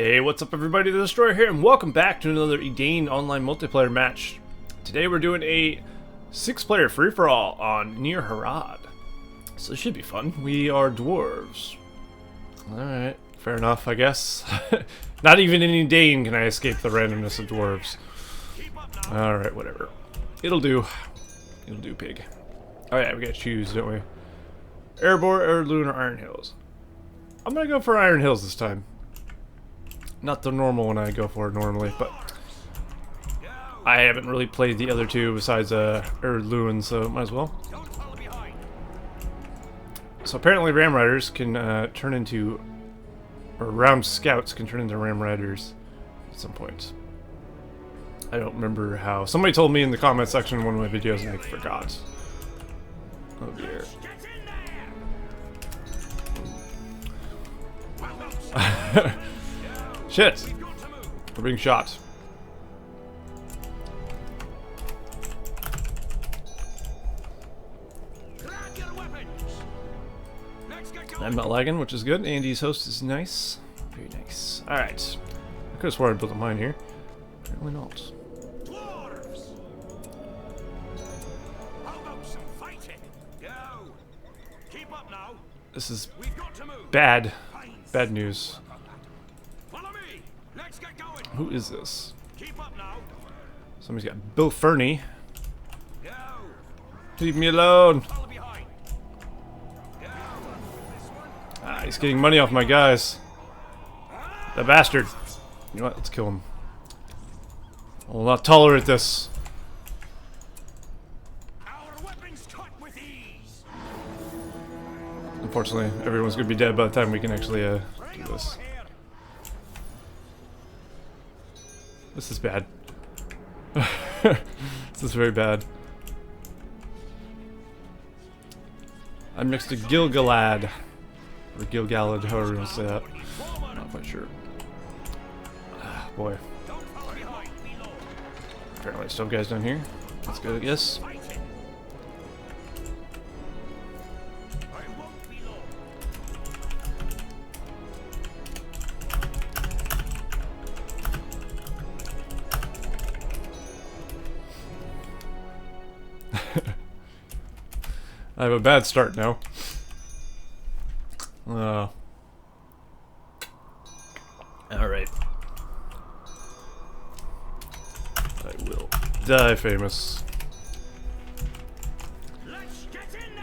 Hey, what's up everybody, the Destroyer here, and welcome back to another Edain online multiplayer match. Today we're doing a 6-player free-for-all on near Harad. So this should be fun. We are Dwarves. Alright, fair enough, I guess. Not even in Edain can I escape the randomness of Dwarves. Alright, whatever. It'll do. It'll do, pig. Oh yeah, we gotta choose, don't we? Airborne, Heirloom, or Iron Hills. I'm gonna go for Iron Hills this time. Not the normal one I go for normally, but I haven't really played the other two besides Heirloom, so might as well. So apparently Ram Riders can turn into, or Round Scouts can turn into Ram Riders at some point. I don't remember how. Somebody told me in the comment section in one of my videos and I forgot. Oh dear. Shit! We're being shot. I'm not lagging, which is good. Andy's host is nice. Very nice. Alright. I could have sworn I built a mine here. Apparently not. Dwarves! How about some fighting? Go! Keep up now. This is We've got to move. bad. Bad news. Follow me. Let's get going. Who is this? Keep up now. Somebody's got Bill Fernie. Go. Leave me alone. Follow behind. Go. Ah, he's getting money off my guys. The bastard. You know what? Let's kill him. I will not tolerate this. Our weapons cut with ease. Unfortunately, everyone's gonna be dead by the time we can actually do this. This is bad. This is very bad. I'm next to Gilgalad. Or Gilgalad, however you want to say that. I'm not quite sure. Ah, boy. Apparently still guys down here. That's good, I guess. I have a bad start now. Alright. I will die famous. Let's get in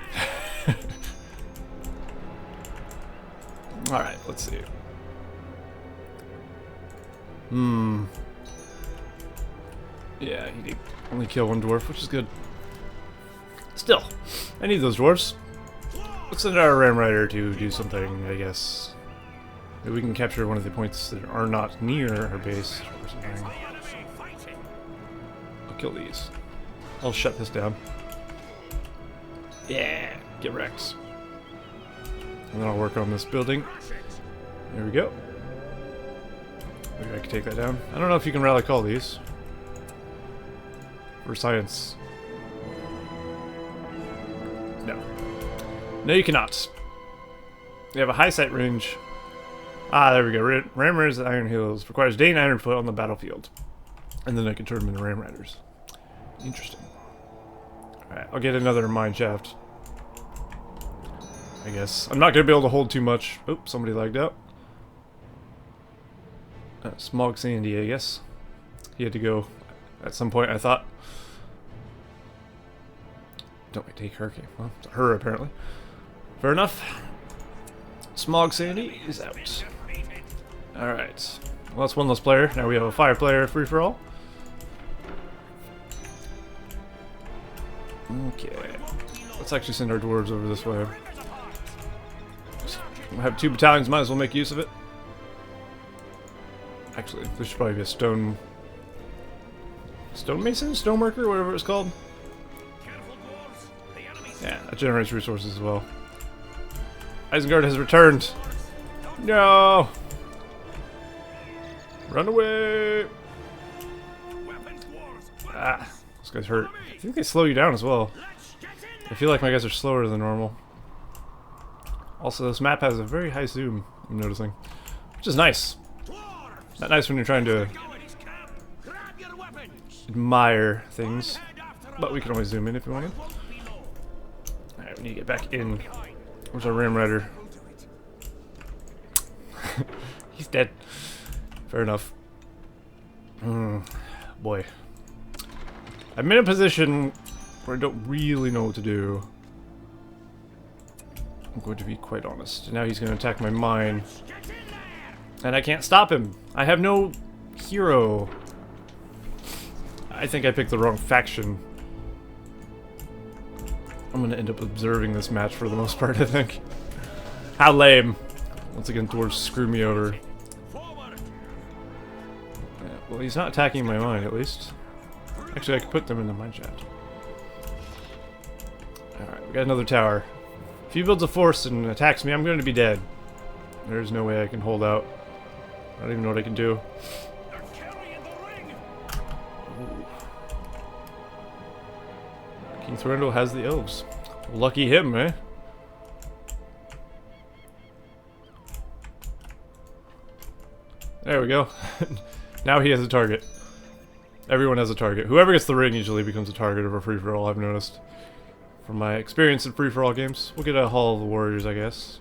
there. Alright, let's see. Yeah, he did only kill one dwarf, which is good. Still, I need those dwarves. Let's send our Ram Rider to do something, I guess. Maybe we can capture one of the points that are not near our base or something. I'll kill these. I'll shut this down. Yeah, get wrecked. And then I'll work on this building. There we go. Maybe I can take that down. I don't know if you can rally call these. For science. No. No, you cannot. You have a high sight range. Ah, there we go. Ram Riders at Iron Hills. Requires Dane Ironfoot on the battlefield. And then I can turn them into Ram Riders. Interesting. Alright, I'll get another mine shaft. I guess. I'm not going to be able to hold too much. Oops, somebody lagged out. SmaugSandy, I guess. He had to go at some point, I thought. Don't we take her? Okay, well, it's her apparently. Fair enough. SmaugSandy is out. Alright. Well, that's one less player. Now we have a 5-player free-for-all. Okay. Let's actually send our dwarves over this way. We'll have 2 battalions, might as well make use of it. Actually, there should probably be a stonemason? Stoneworker? Whatever it's called. Yeah, that generates resources as well. Isengard has returned. No! Run away! Ah, this guy's hurt. I think they slow you down as well. I feel like my guys are slower than normal. Also, this map has a very high zoom, I'm noticing. Which is nice. Not nice when you're trying to admire things, but we can always zoom in if we wanted. Alright, we need to get back in. Where's our Ram Rider? He's dead. Fair enough. Boy. I'm in a position where I don't really know what to do. I'm going to be quite honest. Now he's going to attack my mine. And I can't stop him. I have no hero. I think I picked the wrong faction. I'm going to end up observing this match for the most part, I think. How lame. Once again, Dwarves screw me over. Yeah, well, he's not attacking my mine, at least. Actually, I could put them in the mine shaft. Alright, we got another tower. If he builds a force and attacks me, I'm going to be dead. There's no way I can hold out. I don't even know what I can do. Ooh. King Thorindle has the elves. Lucky him, eh? There we go. Now he has a target. Everyone has a target. Whoever gets the ring usually becomes a target of a free-for-all, I've noticed. From my experience in free-for-all games. We'll get a Hall of the Warriors, I guess.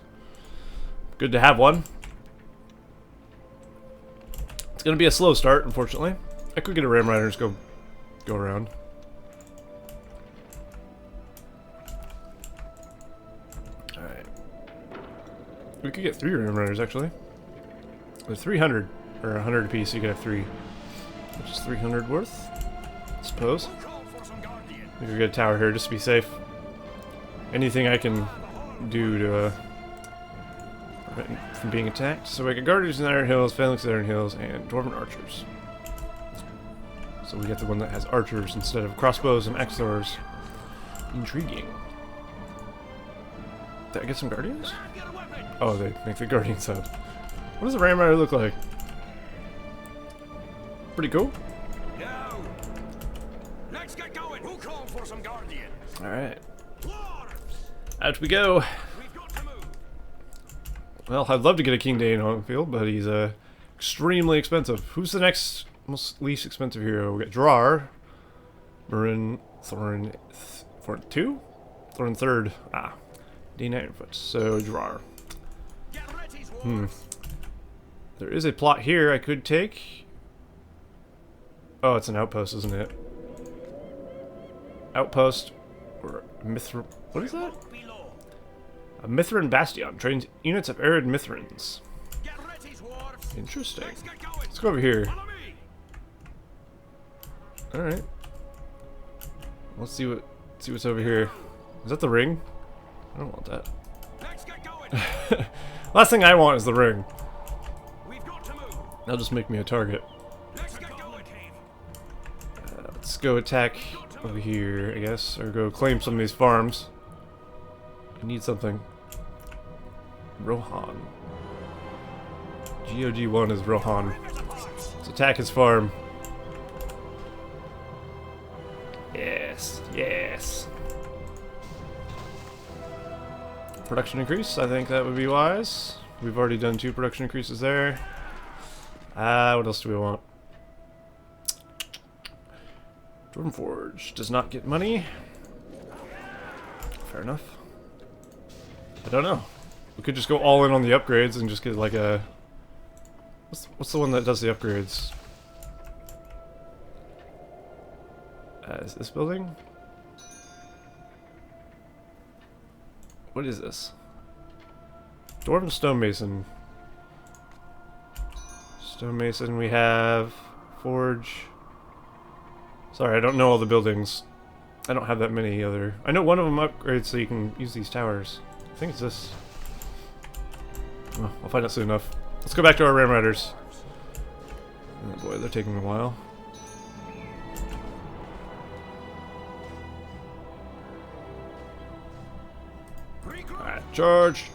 Good to have one. It's gonna be a slow start, unfortunately. I could get a Ram Rider and just go around. Alright. We could get 3 Ram Riders, actually. They're 300, or 100 apiece, so you could have 3. Which is 300 worth, I suppose. We could get a tower here just to be safe. Anything I can do to prevent from being attacked. So we got Guardians in the Iron Hills, Phalanx in the Iron Hills, and Dwarven Archers. So we get the one that has archers instead of crossbows and axors. Intriguing. Did I get some Guardians? Oh, they make the Guardian sound. What does a Ram Rider look like? Pretty cool. Let's get going. Who called for some Guardians? Alright. Out we go. Well, I'd love to get a King Dain on the field, but he's extremely expensive. Who's the next least expensive hero? We got Drar, Marin, Thorin 2? Thorin 3rd. Ah. Dain Ironfoot. So, Drar. There is a plot here I could take. Oh, it's an outpost, isn't it? Outpost. Or Mithra. What is that? A Mithrin Bastion. Trains units of arid Mithrins. Interesting. Let's go over here. Alright. Let's see what's over here. Is that the ring? I don't want that. Last thing I want is the ring. That'll just make me a target. Let's go attack over here, I guess, or go claim some of these farms. I need something. Rohan. GOG1 is Rohan. Let's attack his farm. Yes, yes. Production increase, I think that would be wise. We've already done 2 production increases there. What else do we want? Dwarven Forge does not get money. Fair enough. I don't know. We could just go all in on the upgrades and just get like a... What's the one that does the upgrades? Is this building? What is this? Dwarven Stonemason. Stonemason, we have... Forge... Sorry, I don't know all the buildings. I don't have that many other... I know one of them upgrades so you can use these towers. I think it's this. Oh, I'll find out soon enough. Let's go back to our Ram Riders. Oh boy, they're taking a while. Alright, charge!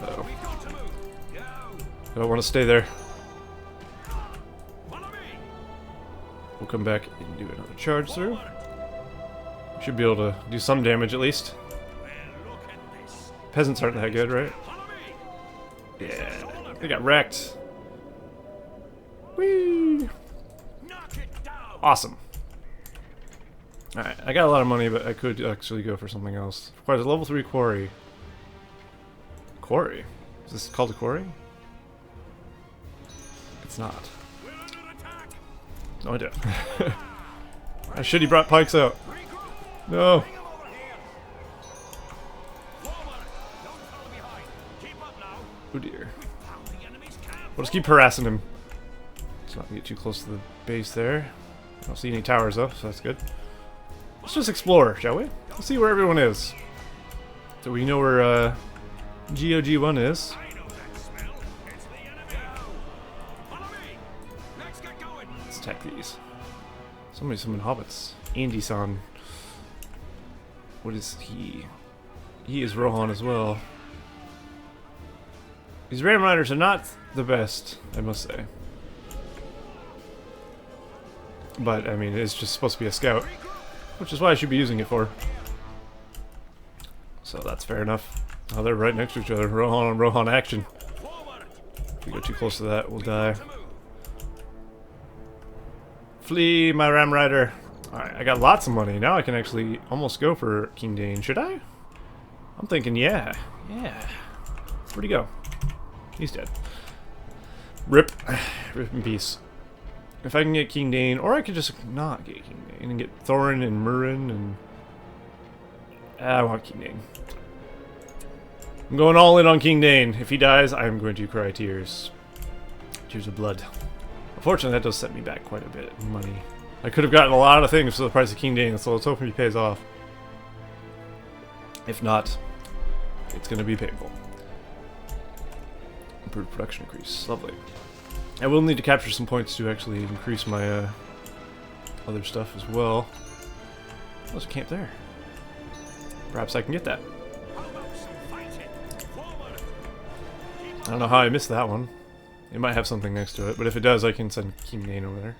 Uh-oh. Don't want to stay there. We'll come back and do another charge through. Should be able to do some damage at least. Peasants aren't that good, right? Yeah, they got wrecked. Whee! Knock it down. Awesome. Alright, I got a lot of money, but I could actually go for something else. Requires a level 3 quarry. Quarry? Is this called a quarry? It's not. We're under attack. No idea. Ah, shit, he brought pikes out. Regroup. No. Bring 'em over here. Forward. Don't fall behind. Keep up now. Oh dear. We found the enemy's camp. We'll just keep harassing him. Let's not get too close to the base there. I don't see any towers though, so that's good. Let's just explore, shall we? Let's see where everyone is. So we know where GOG1 is. I know that smell. It's the enemy. Follow me. Let's get going. Let's attack these. Somebody summoned hobbits. Andy-san. What is he? He is Rohan as well. These Ram Riders are not the best, I must say. But, I mean, it's just supposed to be a scout. Which is what I should be using it for. So that's fair enough. Oh, they're right next to each other. Rohan on Rohan action. Forward. If we go too close to that, we'll die. Flee, my Ram Rider. Alright, I got lots of money. Now I can actually almost go for King Dane. Should I? I'm thinking, yeah. Yeah. Where'd he go? He's dead. Rip. Rip in peace. If I can get King Dane, or I could just not get King Dane and get Thorin and Murin and... I want King Dane. I'm going all in on King Dane. If he dies, I am going to cry tears. Tears of blood. Unfortunately, that does set me back quite a bit in money. I could have gotten a lot of things for the price of King Dane, so let's hope he pays off. If not, it's going to be painful. Improved production increase. Lovely. I will need to capture some points to actually increase my other stuff as well. There's a camp there. Perhaps I can get that. How about some fighting? Forward. I don't know how I missed that one. It might have something next to it, but if it does, I can send King Dane over there.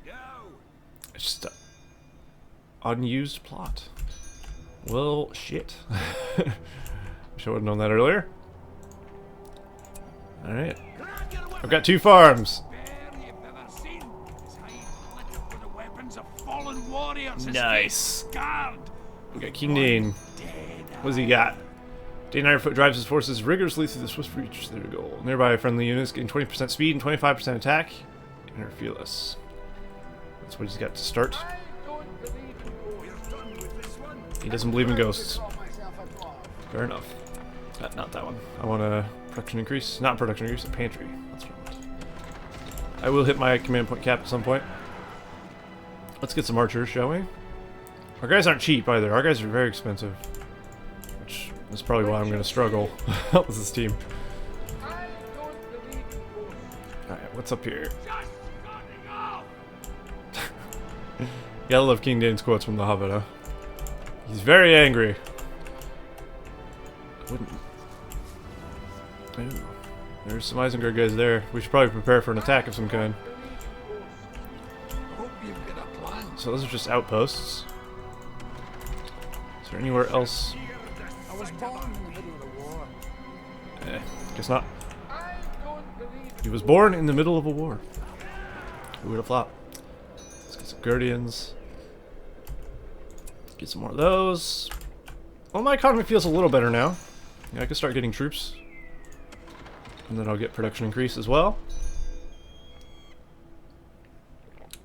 Go. It's just unused plot. Well, shit. Wish I would have known that earlier. Alright. I've got 2 farms. Nice. We got King Dane. What does he got? Dane Ironfoot drives his forces rigorously through the swift reach to their goal. Nearby friendly units gain 20% speed and 25% attack and are fearless. That's what he's got to start. He doesn't believe in ghosts. Fair enough. Not that one. I want a production increase. Not production increase, a pantry. That's what I want. I will hit my command point cap at some point. Let's get some archers, shall we? Our guys aren't cheap either. Our guys are very expensive. Which is probably why I'm going to struggle with this team. Alright, what's up here? Gotta love King Dane's quotes from The Hobbit, huh? He's very angry. Wouldn't... Ooh, there's some Isengard guys there. We should probably prepare for an attack of some kind. So those are just outposts. Is there anywhere else? I was born in the middle of the war. Guess not. He was born in the middle of a war. Who would have thought? Let's get some Guardians. Get some more of those. Well, my economy feels a little better now. Yeah, I can start getting troops. And then I'll get production increase as well.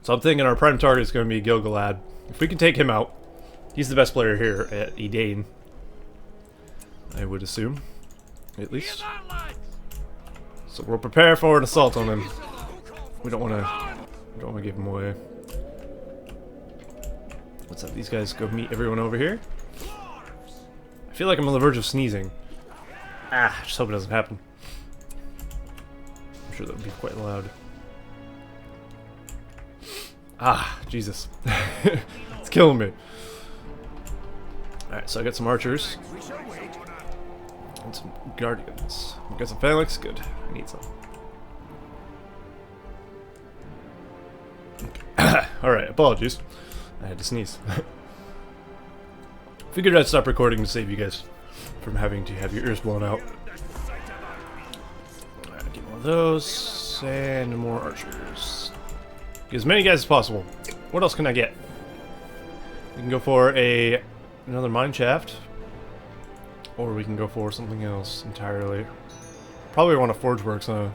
So I'm thinking our prime target is going to be Gil-galad. If we can take him out, he's the best player here at Edain. I would assume, at least. So we'll prepare for an assault on him. We don't want to give him away. Let's have these guys go meet everyone over here. I feel like I'm on the verge of sneezing. Ah, just hope it doesn't happen. I'm sure that would be quite loud. Ah, Jesus. It's killing me. Alright, so I got some archers. And some guardians. I got some phalanx? Good. I need some. Okay. Alright, apologies. I had to sneeze. Figured I'd stop recording to save you guys from having to have your ears blown out. Alright, get one of those. guards and more archers. Get as many guys as possible. What else can I get? We can go for another mine shaft, or we can go for something else entirely. Probably want a forge works, huh?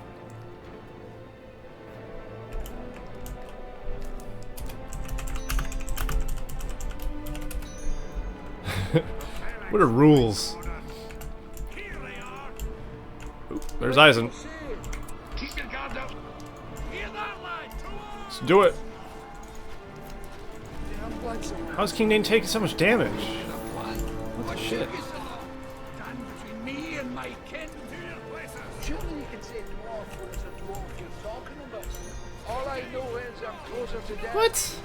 What are rules? Ooh, there's Eisen. Let's do it. How's King Edain taking so much damage? What the shit? Me and my kin. Surely you can say dwarf when it's a dwarf you're talking about. All I know is I'm closer to death. What?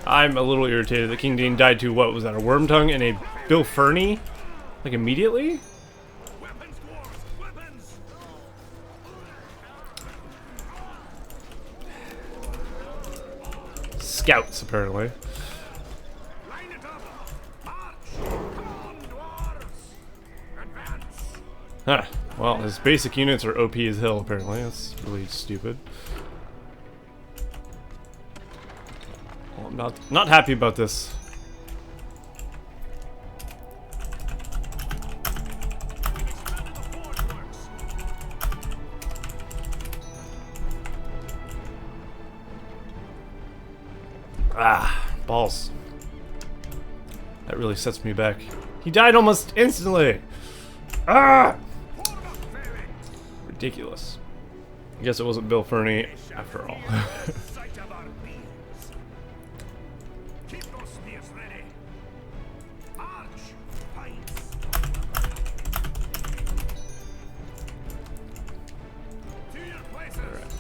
I'm a little irritated that King Edain died to, what was that, a worm tongue and a Bill Fernie? Like immediately? Weapons, dwarves, weapons. Scouts, apparently. Line it up. March. Come on, dwarves. Advance. Huh. Well, his basic units are OP as hell, apparently. That's really stupid. Well, I'm not happy about this. Ah, balls. That really sets me back. He died almost instantly. Ah! Ridiculous. I guess it wasn't Bill Fernie after all. Sight of our beams. Keep those spears ready. March. Pints. To your places.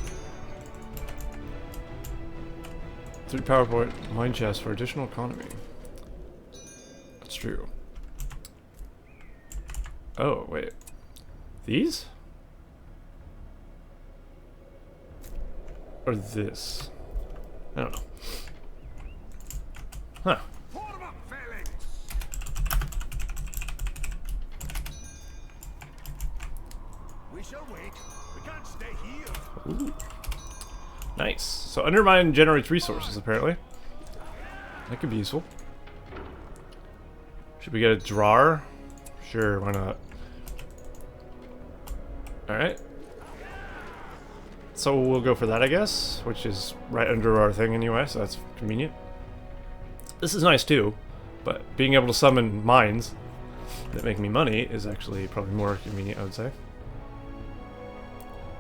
3 PowerPoint mine chests for additional economy. That's true. Oh, wait. These? Or this? I don't know. Huh. Form up, phalanx. We shall wait. We can't stay here. Ooh. Nice. So undermine generates resources, apparently. That could be useful. Should we get a drawer? Sure, why not? Alright. So we'll go for that, I guess, which is right under our thing anyway, so that's convenient. This is nice too, but being able to summon mines that make me money is actually probably more convenient, I would say.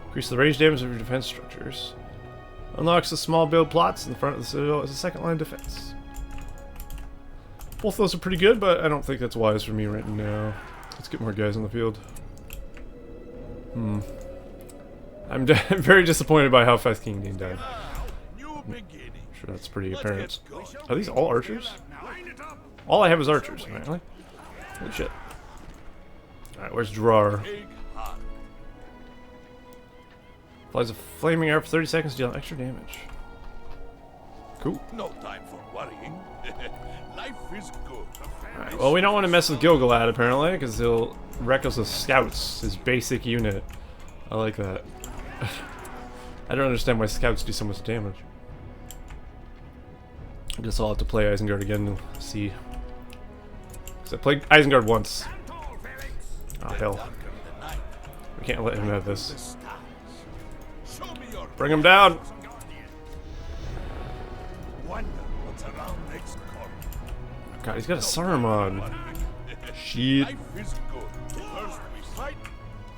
Increase the range damage of your defense structures. Unlocks the small build plots in the front of the citadel as a second line defense. Both those are pretty good, but I don't think that's wise for me right now. Let's get more guys on the field. I'm very disappointed by how fast King Edain died. New beginning. I'm sure that's pretty Let's apparent. get going. Are these all archers? Line it up. All I have is archers, apparently. Holy shit. Alright, where's Drawer? Big heart. Applies a flaming arrow for 30 seconds, dealing extra damage. Cool. No time for worrying. Life is good. Alright, well, we don't want to mess with Gilgalad, apparently, because he'll wreck us with scouts, his basic unit. I like that. I don't understand why scouts do so much damage. I guess I'll have to play Isengard again and see. Because I played Isengard once. Oh, hell. We can't let him have this. Bring him down! Wonder what's around next corner. God, he's got a Saruman. Shit. Life is good. First we fight,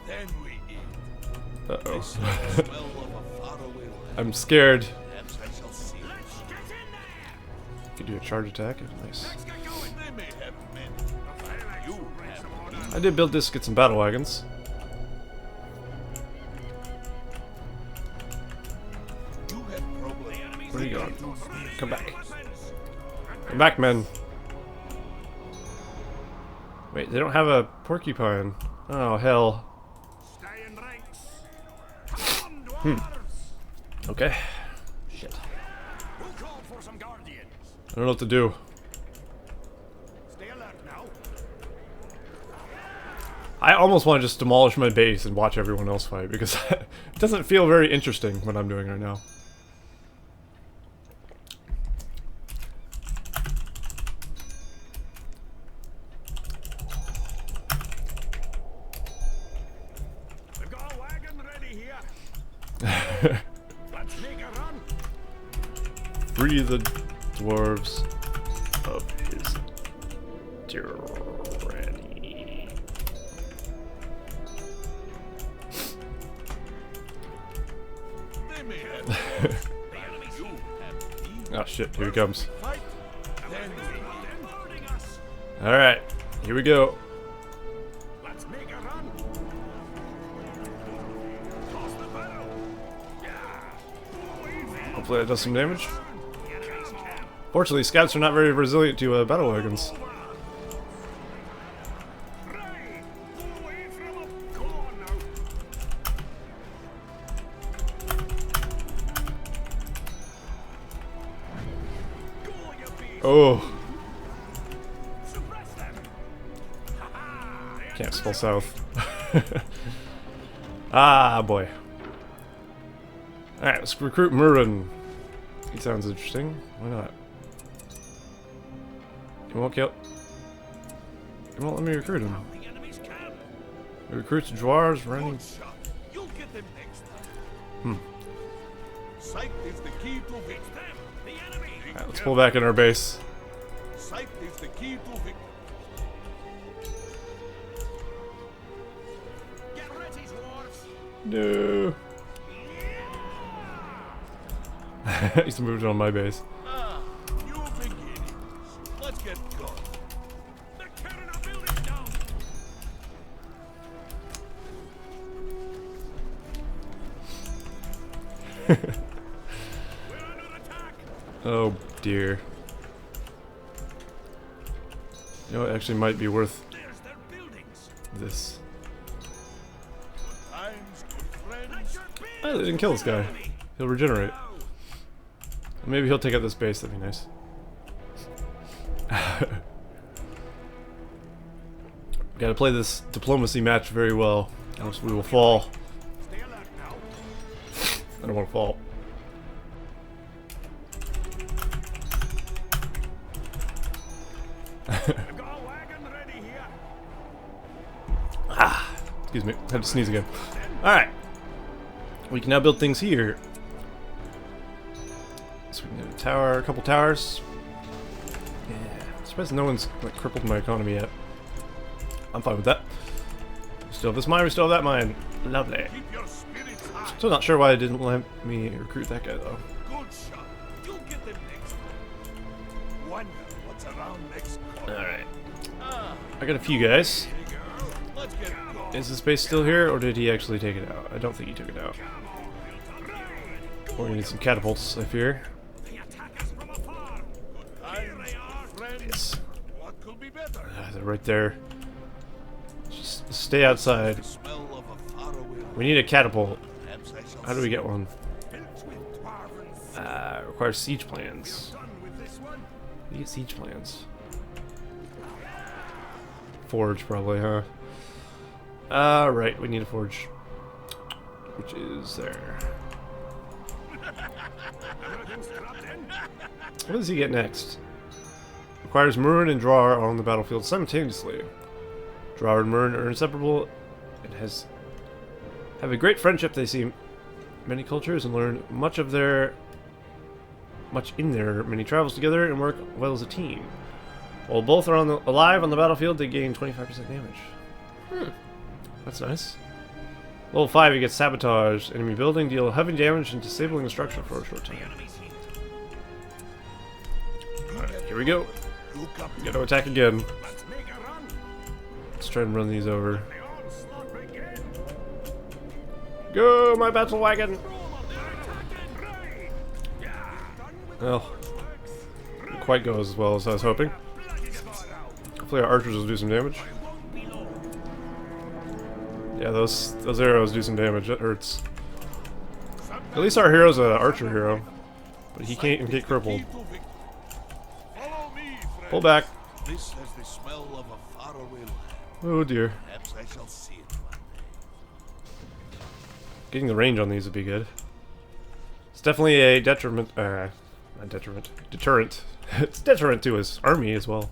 then we eat. Uh-oh. Smell of a faraway land. I'm scared. Perhaps I shall see. Let's get in there. Could do a charge attack. Nice. Let's get going. They may have many. You have I did build this to get some battle wagons. You have problems. Where are you going? Come back. Come back, men. Wait, they don't have a porcupine. Oh, hell. Stay in ranks. Come on, dwarves. Okay. Shit. We'll call for some guardians. I don't know what to do. Stay alert now. I almost want to just demolish my base and watch everyone else fight, because it doesn't feel very interesting what I'm doing right now. We've got a wagon ready here. Let's make a run. Free the dwarves of his tyranny. They may have the enemy's you have Oh shit, here he comes. fight. Then boarding us. Alright, here we go. Let's make a run. Toss the barrel. Yeah. Hopefully that does some damage. The enemy's camp. Fortunately, scouts are not very resilient to battle wagons. Right. Pull away from them. Come on now. Go, you beast. Oh, Suppress them. Ha-ha. can't spell south. Ah, boy. Alright, let's recruit Murin. He sounds interesting. Why not? He won't kill. He won't let me recruit him. The enemy's camp. He recruits dwarves running. Good shot. You'll get them next time. Hmm. Sight is the key to victory. Them, the enemy. Alright, let's pull back in our base. Sight is the key to victory. Get ready, dwarves. No. He's moved on my base. Ah, new beginnings. Let's get going. They're tearing our buildings down. We're under attack. Oh dear. You know, it actually might be worth There's their buildings. this. Times, good friends. Oh, they didn't kill this guy. He'll regenerate. Maybe he'll take out this base, that'd be nice. Gotta play this diplomacy match very well, else we will fall. Stay alert now. I don't want to fall. We've got a wagon ready here. Excuse me, had to sneeze again. Alright. We can now build things here. So we can get a tower, a couple towers. Yeah, I'm surprised no one's like crippled my economy yet. I'm fine with that. We still have this mine, we still have that mine. Lovely. Keep your spirits high. Still not sure why I didn't let me recruit that guy though. Good shot. You'll get them next time. Wonder what's around next corner. Alright. Ah, I got a few guys. hey girl. Let's get going. Is this base still here, or did he actually take it out? I don't think he took it out. We're gonna need some catapults, I fear. They attack us from afar. Here they are, friends. Yes. What could be better? They're right there. Just stay outside. The smell of a faraway. We need a catapult. Perhaps I shall How do we get one? built with dwarven Requires siege plans. done with this one. We get siege plans. Forge, probably, huh? Right, we need a forge. Which is there. What does he get next? Requires Murin and Drar on the battlefield simultaneously. Drar and Murin are inseparable and have a great friendship. They see many cultures and learn much in their many travels together and work well as a team. While both are alive on the battlefield, they gain 25% damage. That's nice. Level 5, you get Sabotage. Enemy building, deal heavy damage and disabling the structure for a short time. Alright, here we go. Gotta attack again. Let's make a run. Let's try and run these over. The onslaught begin. Go, my battle wagon! They're attacking. Right. Yeah. Done with Well, didn't quite go as well as I was hoping. bloody spot out. Hopefully our archers will do some damage. I won't be long. Yeah, those arrows do some damage. It hurts. At least our hero's an archer hero, but he can't even get crippled. Pull back. This has the smell of a faraway land. Oh dear. Perhaps I shall see it one day. Getting the range on these would be good. It's definitely a detriment. Not detriment. Deterrent. It's deterrent to his army as well,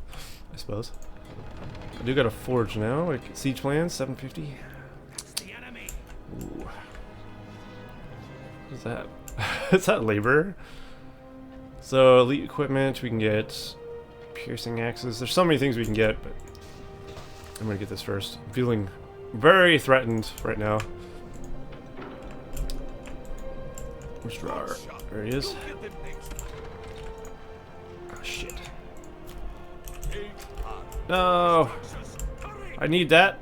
I suppose. I do got a forge now. Like siege plans, 750. That's the enemy. Ooh. What's that? Is that labor? So elite equipment, we can get piercing axes. There's so many things we can get, but I'm gonna get this first. I'm feeling very threatened right now. Where's Rar? There he is. Oh shit. No! I need that.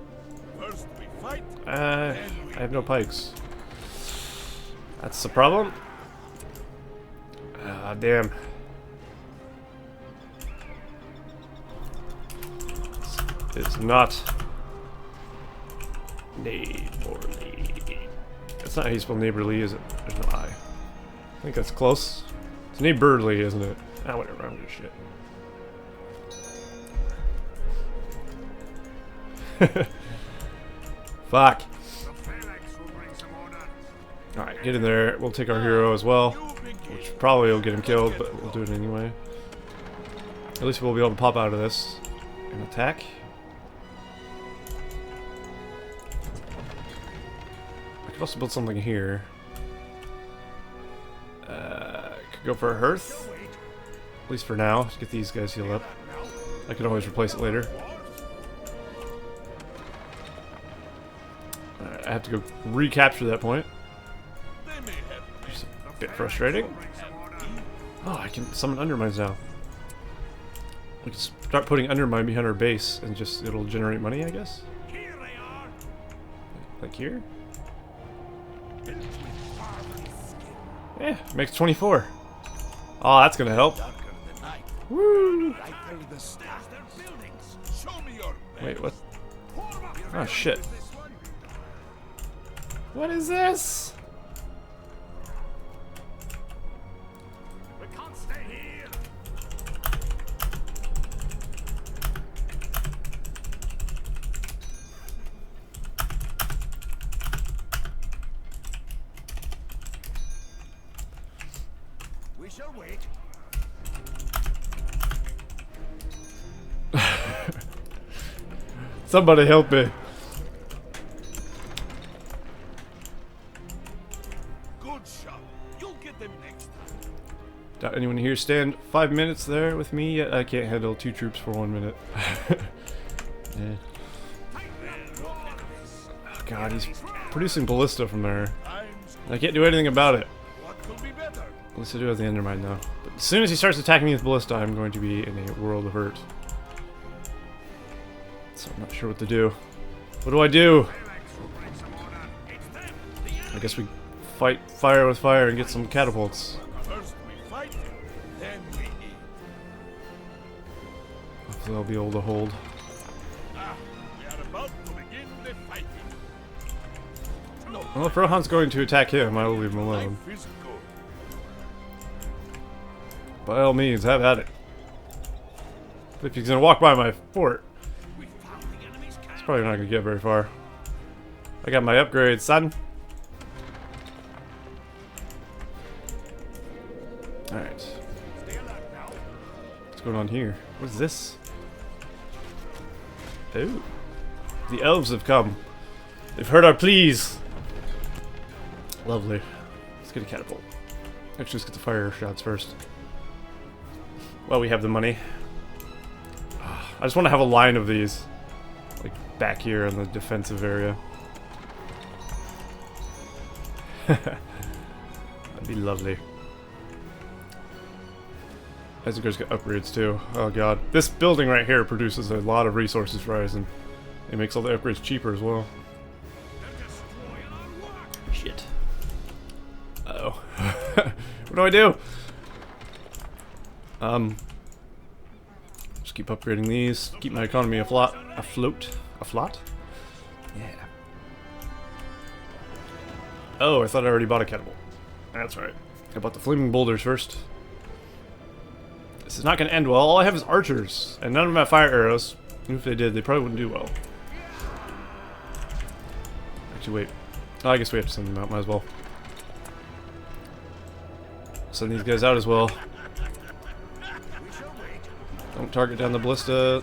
First we fight, I have no pikes. That's the problem. Ah, damn. It's not neighborly. That's not how you spell neighborly, is it? There's no I. I think that's close. It's neighborly, isn't it? Ah, whatever. I'm gonna shit. Fuck. Alright, get in there. We'll take our hero as well. Which probably will get him killed, but we'll do it anyway. At least we'll be able to pop out of this and attack. I could also build something here. Could go for a hearth. At least for now, to get these guys healed up. I can always replace it later. Alright, I have to go recapture that point. It's a bit frustrating. Oh, I can summon undermines now. We can start putting undermine behind our base and just it'll generate money, I guess. Like here? Yeah, makes 24. Oh, that's gonna help. Woo! Wait, what? Oh shit. What is this? We can't stay here. We shall wait. Somebody help me. Good shot. You'll get them next time. Doubt anyone here stand 5 minutes there with me yet. I can't handle 2 troops for 1 minute. Yeah. Oh god, he's producing ballista from there. I can't do anything about it. What could be better? At least I do have the Endermine now. But as soon as he starts attacking me with ballista, I'm going to be in a world of hurt. So I'm not sure what to do. What do I do? I guess we fight fire with fire and get some catapults. First we fight, then we eat. Hopefully I'll be able to hold. Ah, we are about to begin the fighting. No, Well, if Rohan's going to attack him, I will leave him alone. life is good. By all means, have at it. If he's gonna walk by my fort, We found the enemy's camp. he's probably not gonna get very far. I got my upgrades, son. Alright. Stay alert now. What's going on here? What is this? Oh. The elves have come. They've heard our pleas. Lovely. Let's get a catapult. Actually, let's get the fire shots first. Well, we have the money. I just want to have a line of these. Like, back here in the defensive area. That'd be lovely. Isengard's got upgrades too. Oh god. This building right here produces a lot of resources for Eisen. It makes all the upgrades cheaper as well. Shit. Uh-oh. What do I do? Just keep upgrading these. Keep my economy afloat. Afloat? Yeah. Oh, I thought I already bought a catapult. That's right. I bought the flaming boulders first. This is not going to end well. All I have is archers, and none of them have fire arrows. Even if they did, they probably wouldn't do well. Actually, wait. Oh, I guess we have to send them out. Might as well. Send these guys out as well. Don't target down the ballista.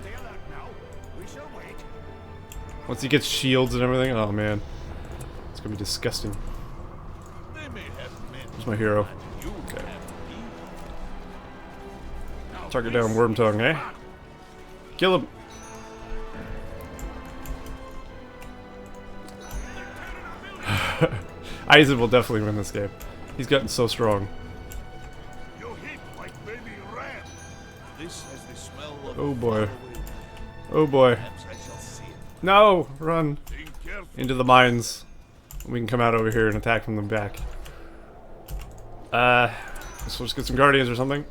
Once he gets shields and everything, oh man. It's gonna be disgusting. Where's my hero? Okay. Target down Worm Tongue, eh? Kill him! Isengard will definitely win this game. He's gotten so strong. Oh boy. Oh boy. No! Run! Into the mines. We can come out over here and attack from the back. Let's just get some guardians or something.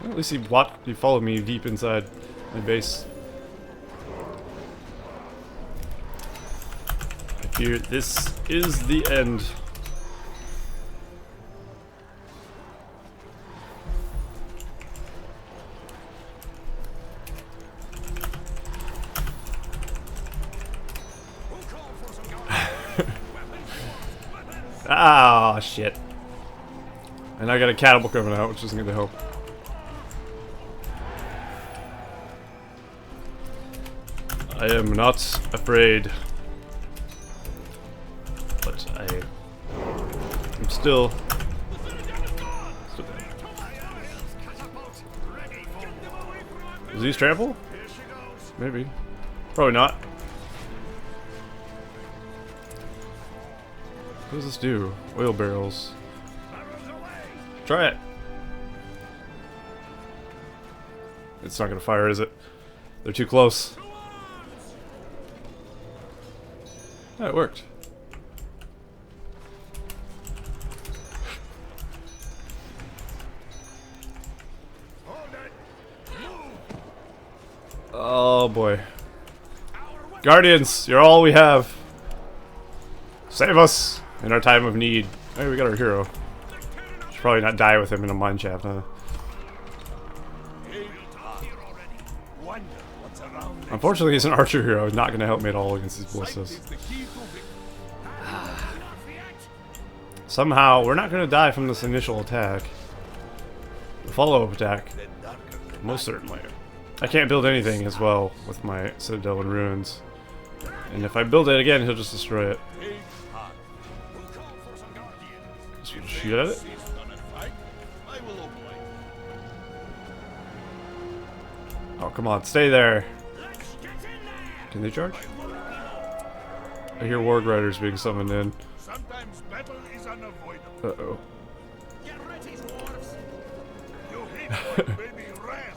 Well, at least he followed me deep inside my base. I fear this is the end. Ah, shit. And I got a catapult coming out, which isn't going to help. I am not afraid. But I'm still dead. Does he trample? Maybe. Probably not. What does this do? Oil barrels. Try it. It's not gonna fire, is it? They're too close. Oh, it worked. Oh boy. Guardians, you're all we have. Save us in our time of need. Hey, we got our hero. Should probably not die with him in a mine shaft, huh? Unfortunately, he's an archer hero. He's not going to help me at all against these ballistas. Somehow, we're not going to die from this initial attack. The follow-up attack, most certainly. I can't build anything as well with my Citadel and Ruins. And if I build it again, he'll just destroy it. Shoot at it. Oh, come on, stay there. Can they charge? I hear Warg Riders being summoned in. Sometimes battle is unavoidable. Uh-oh. Get ready, Dwarves. You hit my baby ram.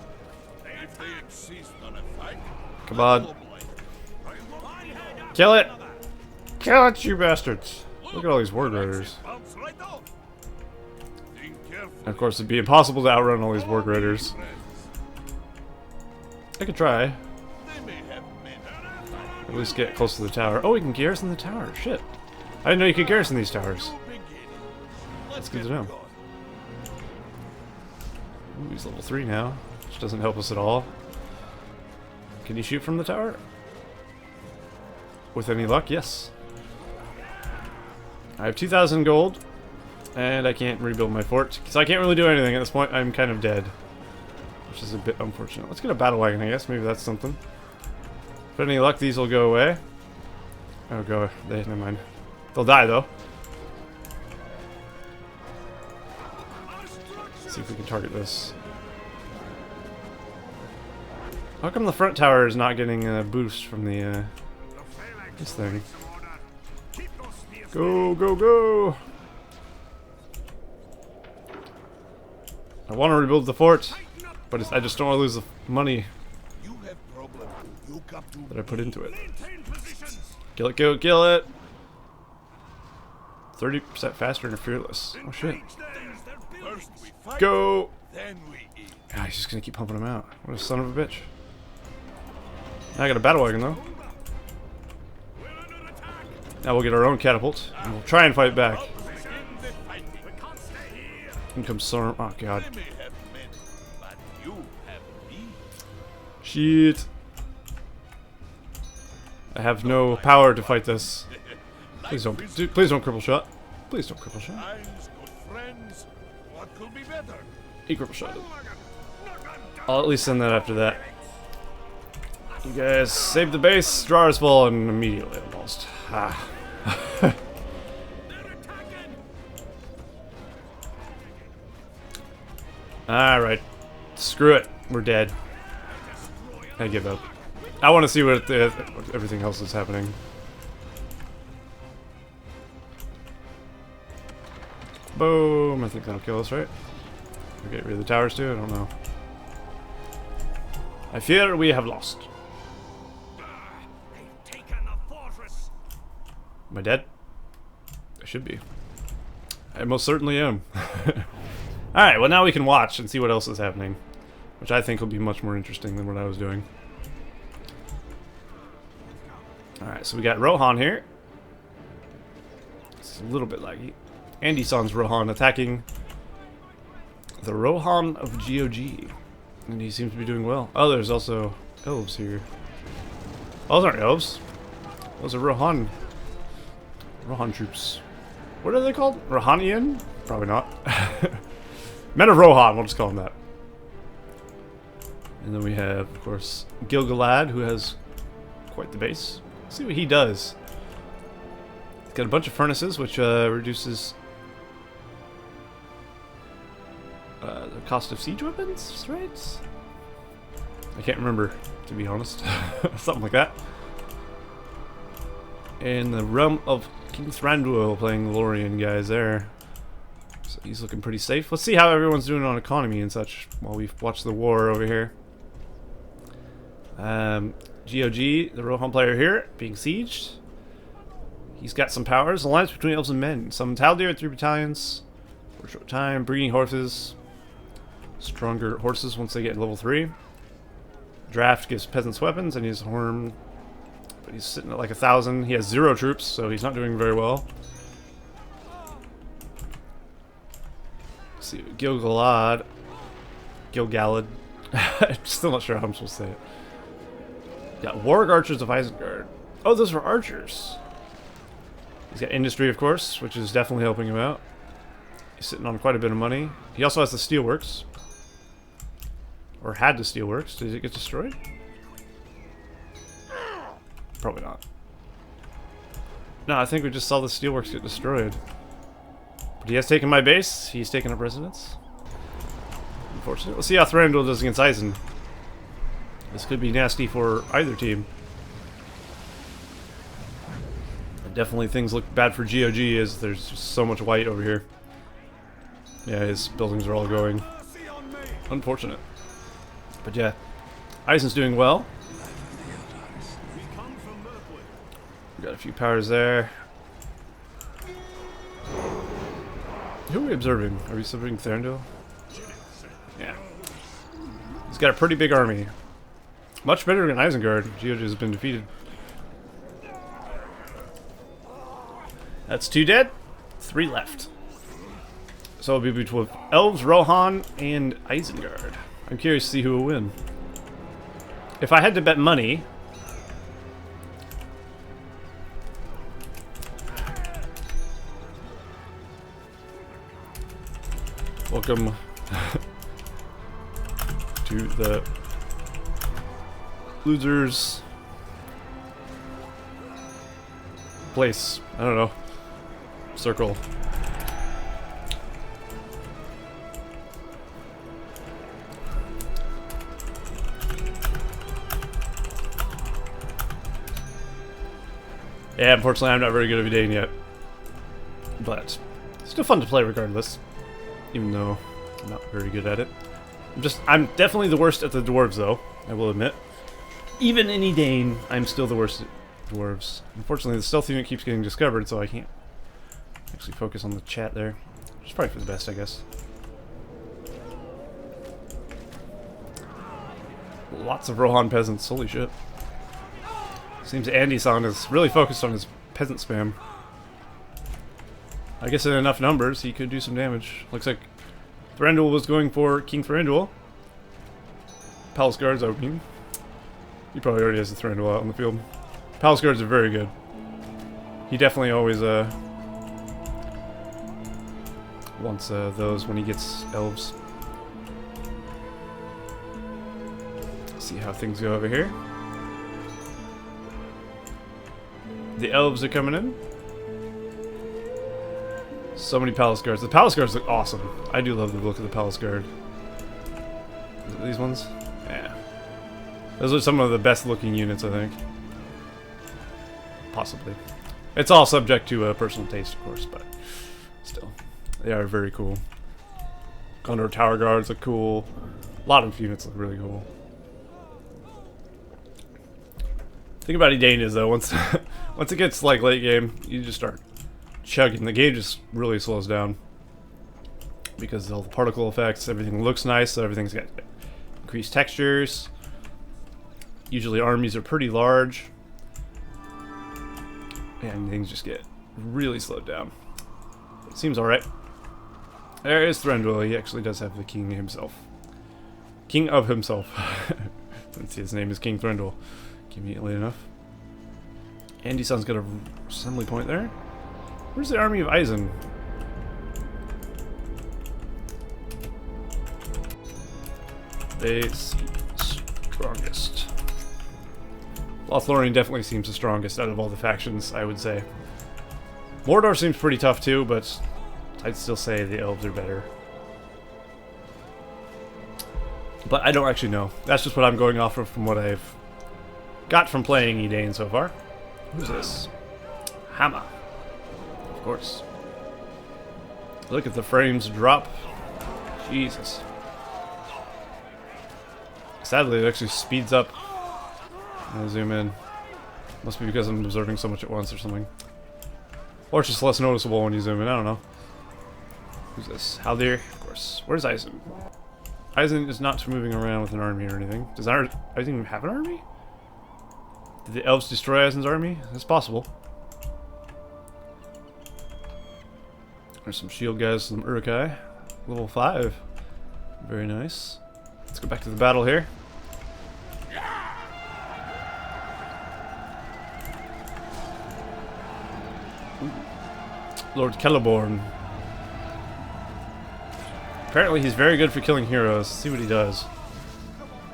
If they insist on a fight, Come on. Kill it! Kill it, you bastards! Look at all these Warg Riders. And of course, it'd be impossible to outrun all these Warg Riders. I could try. At least get close to the tower. Oh, we can garrison the tower. Shit. I didn't know you could garrison these towers. That's good to know. Ooh, he's level 3 now, which doesn't help us at all. Can you shoot from the tower? With any luck, yes. I have 2,000 gold, and I can't rebuild my fort, so I can't really do anything at this point. I'm kind of dead, which is a bit unfortunate. Let's get a battle wagon, I guess. Maybe that's something. With any luck, these will go away. Oh, go. Never mind. They'll die, though. Let's see if we can target this. How come the front tower is not getting a boost from the, this thing? Go, go, go! I want to rebuild the fort, but I just don't want to lose the money that I put into it. Kill it, kill it, kill it! 30% faster and fearless. Oh shit. Go! God, he's just gonna keep pumping them out. What a son of a bitch. I got a battle wagon though. Now we'll get our own catapult, and we'll try and fight back. Begin the fighting. We can't stay here. In comes Storm. Oh god. They may have men, but you have me. Shit. I have no power to fight this. Please don't. Dude, please don't cripple shot. Please don't cripple shot. Times, good friends. What could be better? He cripple shot. I'll at least send that after that. You guys save the base. Drawers fall and immediately almost. Ah. Alright. Screw it. We're dead. I give up. I want to see what everything else is happening. Boom. I think that'll kill us, right? We get rid of the towers too? I don't know. I fear we have lost. They've taken the fortress. Am I dead? I should be. I most certainly am. Alright, well now we can watch and see what else is happening. Which I think will be much more interesting than what I was doing. Alright, so we got Rohan here. It's a little bit laggy. Andy-san's Rohan attacking the Rohan of GOG. And he seems to be doing well. Oh, there's also elves here. Oh, those aren't elves. Those are Rohan troops. What are they called? Rohanian? Probably not. Men of Rohan, we'll just call them that. And then we have, of course, Gil-galad, who has quite the base. Let's see what he does. He's got a bunch of furnaces, which reduces the cost of siege weapons, right? I can't remember, to be honest. Something like that. And the realm of King Thranduil playing Lothlorien guys there. So he's looking pretty safe. Let's see how everyone's doing on economy and such while we watch the war over here. GOG, the Rohan player here, being sieged. He's got some powers. Alliance between elves and men. Some Taldir at 3 battalions. For a short time. Breeding horses. Stronger horses once they get level 3. Draft gives peasants weapons, and he's Horn. But he's sitting at like 1,000. He has 0 troops, so he's not doing very well. Let's see, Gil-galad. Gil-galad. I'm still not sure how I'm supposed to say it. Got Warg Archers of Isengard. Oh, those are archers. He's got industry, of course, which is definitely helping him out. He's sitting on quite a bit of money. He also has the steelworks. Or had the steelworks. Did it get destroyed? Probably not. No, I think we just saw the steelworks get destroyed. But he has taken my base. He's taken up residence. Unfortunately. We'll see how Thranduil does against Eisen. This could be nasty for either team. And definitely things look bad for GOG as there's just so much white over here. Yeah, his buildings are all going. Unfortunate. But yeah, Eisen's doing well. We got a few powers there. Who are we observing? Are we observing Thranduil? Yeah. He's got a pretty big army. Much better than Isengard. GOG has been defeated. That's 2 dead. 3 left. So it'll be between Elves, Rohan, and Isengard. I'm curious to see who will win. If I had to bet money... Welcome to the losers place. I don't know. Circle. Yeah, unfortunately I'm not very good at Edain yet. But still fun to play regardless. Even though I'm not very good at it. I'm definitely the worst at the Dwarves though, I will admit. Even in Edain, I'm still the worst at Dwarves. Unfortunately the stealth unit keeps getting discovered, so I can't actually focus on the chat there. Which is probably for the best, I guess. Lots of Rohan peasants, holy shit. Seems Andy-san is really focused on his peasant spam. I guess in enough numbers, he could do some damage. Looks like Thranduil was going for King Thranduil. Palace Guards opening. He probably already has the Thranduil out on the field. Palace Guards are very good. He definitely always wants those when he gets elves. Let's see how things go over here. The elves are coming in. So many Palace Guards. The Palace Guards look awesome. I do love the look of the Palace Guard. Is it these ones? Yeah. Those are some of the best looking units, I think. Possibly. It's all subject to personal taste, of course, but still. They are very cool. Gondor Tower Guards look cool. A lot of units look really cool. The thing about Edain is, though, once it gets like late game, you just start chugging. The game just really slows down because of all the particle effects. Everything looks nice, so everything's got increased textures. Usually armies are pretty large, and things just get really slowed down. It seems alright. There is Thranduil. He actually does have the king himself. King of himself. Since his name is King Thranduil. Conveniently enough. Andy's son's got a assembly point there. Where's the army of Eisen? They seem strongest. Lothlorien definitely seems the strongest out of all the factions, I would say. Mordor seems pretty tough too, but I'd still say the elves are better. But I don't actually know. That's just what I'm going off of from what I've got from playing Edain so far. Who's this? Hammer. Of course. Look at the frames drop. Jesus. Sadly, it actually speeds up. I'll zoom in. Must be because I'm observing so much at once or something. Or it's just less noticeable when you zoom in. I don't know. Who's this? Haldir? Of course. Where's Eisen? Eisen is not moving around with an army or anything. Does Eisen even have an army? Did the elves destroy Eisen's army? That's possible. There's some shield guys, some Urukai. Level 5. Very nice. Let's go back to the battle here. Ooh. Lord Celeborn. Apparently he's very good for killing heroes. Let's see what he does.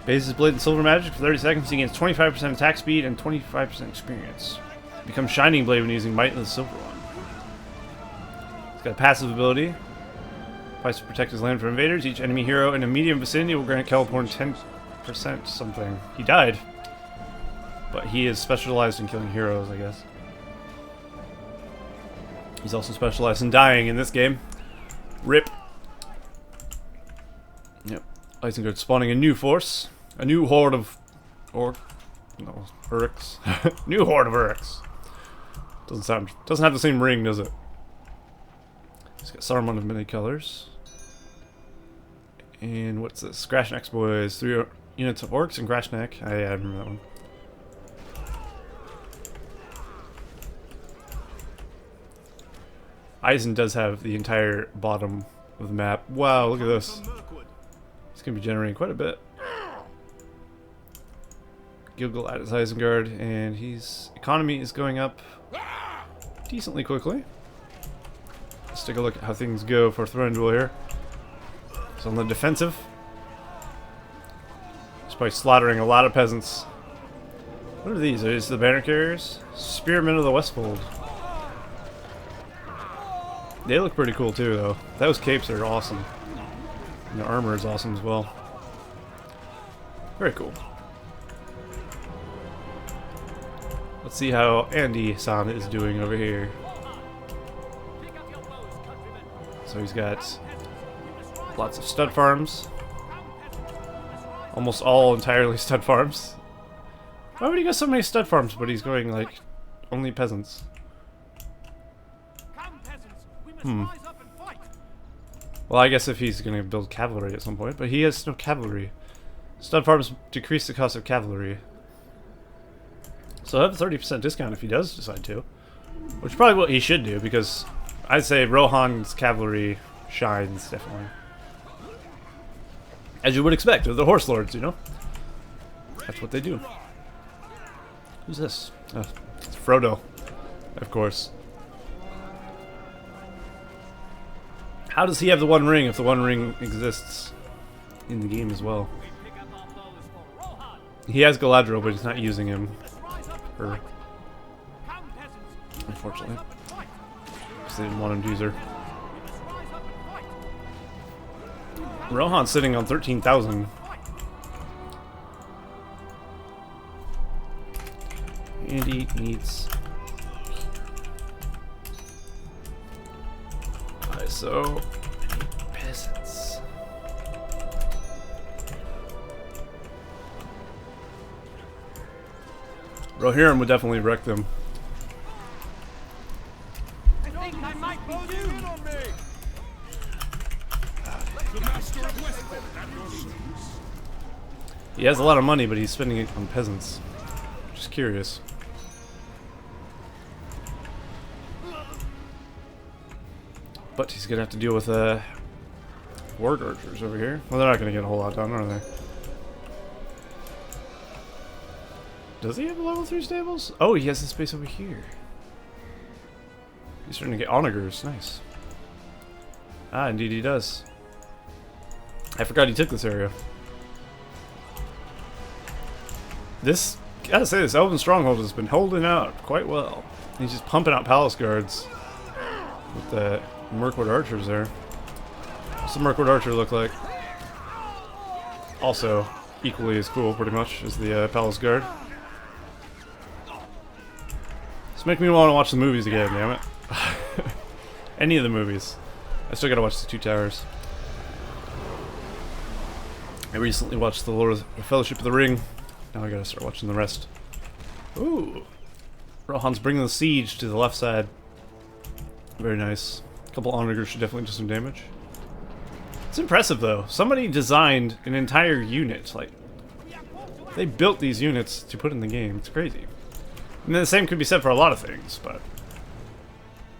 Bases his blade in silver magic for 30 seconds. He gains 25% attack speed and 25% experience. Becomes Shining Blade when using Might in the Silver One. He's got a passive ability. Tries to protect his land from invaders. Each enemy hero in a medium vicinity will grant Celeborn 10% something. He died. But he is specialized in killing heroes, I guess. He's also specialized in dying in this game. RIP. Yep. Isengard spawning a new force. A new horde of... Uruks. New horde of Uruks. Doesn't have the same ring, does it? He's got Saruman of many colors. And what's this? Grashnack's boys. 3 units of orcs and Grashnack. I remember that one. Eisen does have the entire bottom of the map. Wow, look at this. It's going to be generating quite a bit. Gilgal at his Isengard, and his economy is going up decently quickly. Let's take a look at how things go for Thranduil here. He's on the defensive. He's probably slaughtering a lot of peasants. What are these? Are these the banner carriers? Spearmen of the Westfold. They look pretty cool too, though. Those capes are awesome. And the armor is awesome as well. Very cool. Let's see how Andy-san is doing over here. So he's got lots of stud farms. Almost all entirely stud farms. Why would he got so many stud farms, but he's going like only peasants? Well, I guess if he's gonna build cavalry at some point, but he has no cavalry. Stud farms decrease the cost of cavalry. So I have a 30% discount if he does decide to. Which is probably what he should do, because I'd say Rohan's cavalry shines, definitely. As you would expect, they're the horse lords, you know? That's what they do. Who's this? It's Frodo, of course. How does he have the One Ring if the One Ring exists in the game as well? He has Galadriel, but he's not using him. Her. Unfortunately. Because they didn't want him to use her. Rohan's sitting on 13,000. And he needs... So... peasants. Rohirrim would definitely wreck them. I think I might be due. On me. The master of Westford at your service. He has a lot of money, but he's spending it on peasants. Just curious. But he's gonna have to deal with warg archers over here. Well, they're not gonna get a whole lot done, are they? Does he have level 3 stables? Oh, he has the space over here. He's starting to get onagers. Nice. Ah, indeed he does. I forgot he took this area. This, gotta say, this Elven Stronghold has been holding out quite well. He's just pumping out palace guards with the Mirkwood archers there. What's the Mirkwood archer look like? Also, equally as cool, pretty much, as the palace guard. This makes me want to watch the movies again, damn it. Any of the movies. I still gotta watch the Two Towers. I recently watched the Lord of the Fellowship of the Ring. Now I gotta start watching the rest. Ooh! Rohan's bringing the siege to the left side. Very nice. A couple onagers should definitely do some damage. It's impressive though. Somebody designed an entire unit. Like, they built these units to put in the game. It's crazy. And then the same could be said for a lot of things, but...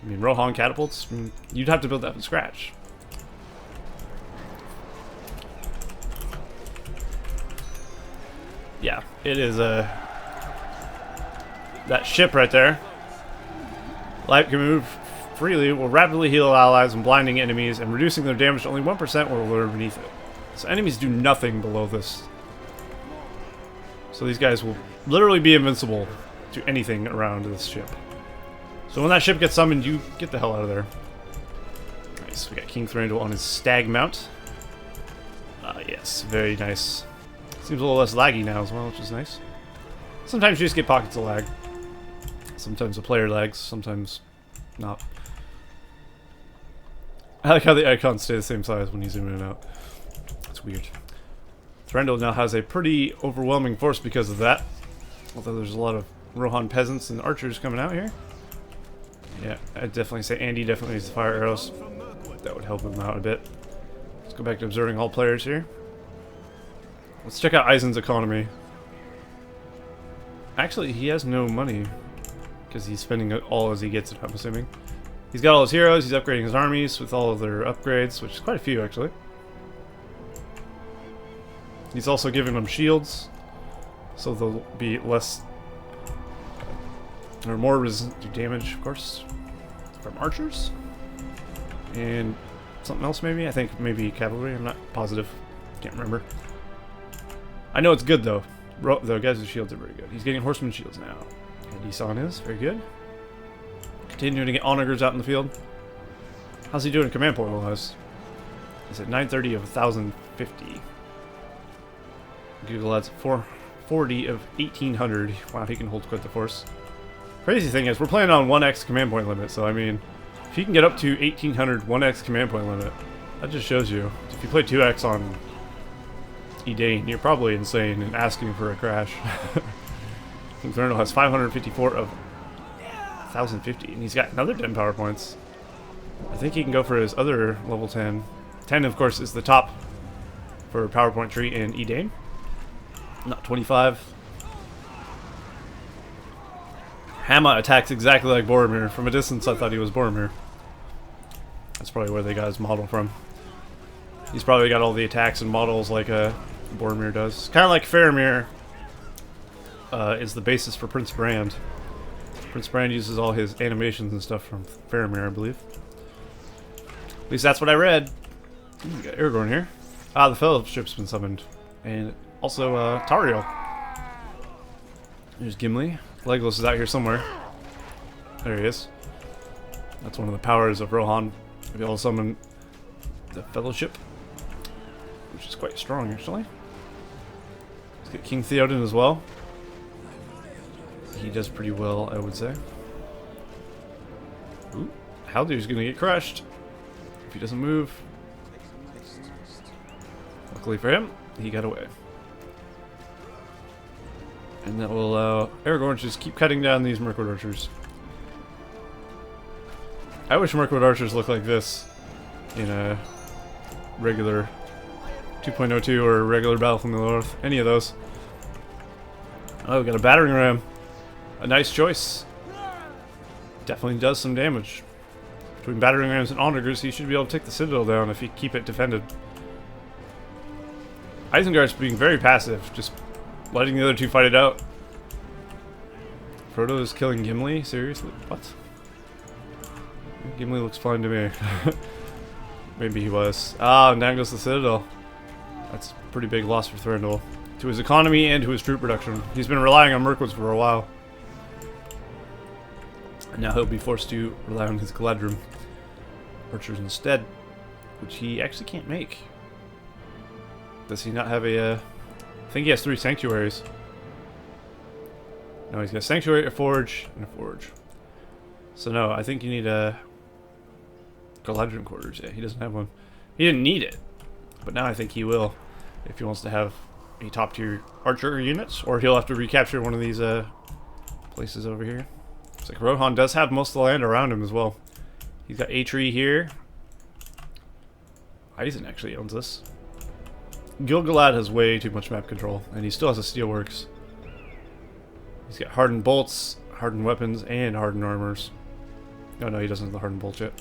I mean, Rohan catapults, you'd have to build that from scratch. Yeah, it is that ship right there. Light can move freely, will rapidly heal allies and blinding enemies, and reducing their damage to only 1% will lure beneath it. So enemies do nothing below this. So these guys will literally be invincible to anything around this ship. So when that ship gets summoned, you get the hell out of there. Nice, we got King Thranduil on his stag mount. Yes, very nice. Seems a little less laggy now as well, which is nice. Sometimes you just get pockets of lag. Sometimes the player lags, sometimes not. I like how the icons stay the same size when you zoom in and out. It's weird. Thranduil now has a pretty overwhelming force because of that. Although there's a lot of Rohan peasants and archers coming out here. Yeah, I'd definitely say Andy definitely needs the fire arrows. That would help him out a bit. Let's go back to observing all players here. Let's check out Eisen's economy. Actually, he has no money because he's spending it all as he gets it, I'm assuming. He's got all his heroes, he's upgrading his armies with all of their upgrades, which is quite a few actually. He's also giving them shields, so they'll be less or more resistant to damage, of course, from archers. And something else maybe? I think maybe cavalry, I'm not positive. Can't remember. I know it's good though. The guys with shields are very good. He's getting horseman shields now. And he's on his, very good. Continuing to get onagers out in the field. How's he doing in command point wise? He's at 930 of 1050. Google adds 440 of 1800. Wow, he can hold quite the force. Crazy thing is, we're playing on 1x command point limit, so I mean, if you can get up to 1800 1x command point limit, that just shows you. If you play 2x on Edain, you're probably insane and asking for a crash. King Thranduil has 554 of 1050, and he's got another 10 power points. I think he can go for his other level 10. 10, of course, is the top for PowerPoint tree in Edain. Not 25. Hamma attacks exactly like Boromir. From a distance, I thought he was Boromir. That's probably where they got his model from. He's probably got all the attacks and models like Boromir does. Kind of like Faramir is the basis for Prince Brand. Prince Brand uses all his animations and stuff from Faramir, I believe. At least that's what I read. Ooh, we got Aragorn here. Ah, the Fellowship's been summoned. And also Tauriel. There's Gimli. Legolas is out here somewhere. There he is. That's one of the powers of Rohan. Be able to summon the Fellowship, which is quite strong actually. Let's get King Theoden as well. He does pretty well, I would say. Ooh, Haldur's gonna get crushed if he doesn't move. Luckily for him, he got away. And that will allow Aragorn to just keep cutting down these Mirkwood archers. I wish Mirkwood archers looked like this in a regular 2.02 or regular Battle from the North. Any of those. Oh, we got a battering ram. A nice choice. Definitely does some damage. Between battering rams and onagers, he should be able to take the citadel down if you keep it defended. Isengard's being very passive, just letting the other two fight it out. Frodo is killing Gimli? Seriously? What? Gimli looks fine to me. Maybe he was. Ah, and down goes the citadel. That's a pretty big loss for Thranduil. To his economy and to his troop production. He's been relying on Mirkwoods for a while. And now he'll be forced to rely on his Galadrim archers instead. Which he actually can't make. Does he not have a... I think he has 3 sanctuaries. No, he's got a sanctuary, a forge, and a forge. So no, I think you need a Galadrim quarters. Yeah, he doesn't have one. He didn't need it, but now I think he will, if he wants to have a top tier archer units, or he'll have to recapture one of these places over here. Looks like Rohan does have most of the land around him as well. He's got a tree here. Eisen actually owns this. Gil-galad has way too much map control, and he still has a steelworks. He's got hardened bolts, hardened weapons, and hardened armors. Oh no, he doesn't have the hardened bolts yet.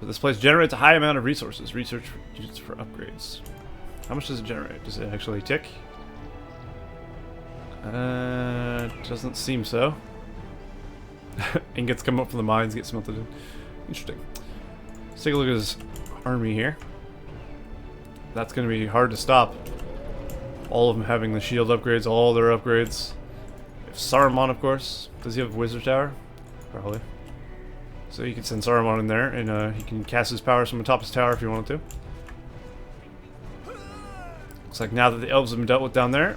But this place generates a high amount of resources. Research used for upgrades. How much does it generate? Does it actually tick? Doesn't seem so. Ingots come up from the mines, get smelted in. Interesting. Let's take a look at his army here. That's going to be hard to stop. All of them having the shield upgrades, all their upgrades. Saruman, of course. Does he have a wizard tower? Probably. So you can send Saruman in there, and he can cast his powers from atop his tower if you wanted to. Looks like now that the elves have been dealt with down there,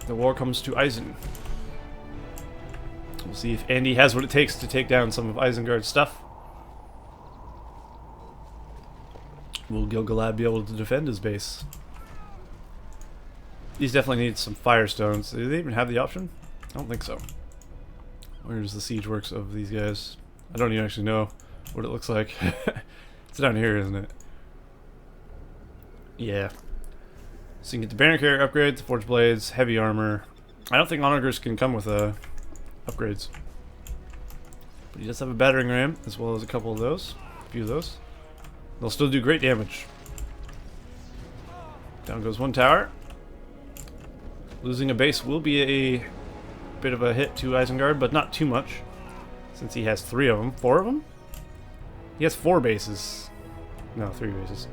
the war comes to Eisen. We'll see if Andy has what it takes to take down some of Isengard's stuff. Will Gil-galad be able to defend his base? These definitely need some firestones. Do they even have the option? I don't think so. Where's the siege works of these guys? I don't even actually know what it looks like. It's down here, isn't it? Yeah. So you can get the Baron Carrier upgrades, Forge Blades, Heavy Armor. I don't think Onagers can come with upgrades. But he does have a Battering Ram, as well as a couple of those. A few of those. They'll still do great damage. Down goes one tower. Losing a base will be a bit of a hit to Isengard, but not too much. Since he has 3 of them. 4 of them? He has 4 bases. No, 3 bases.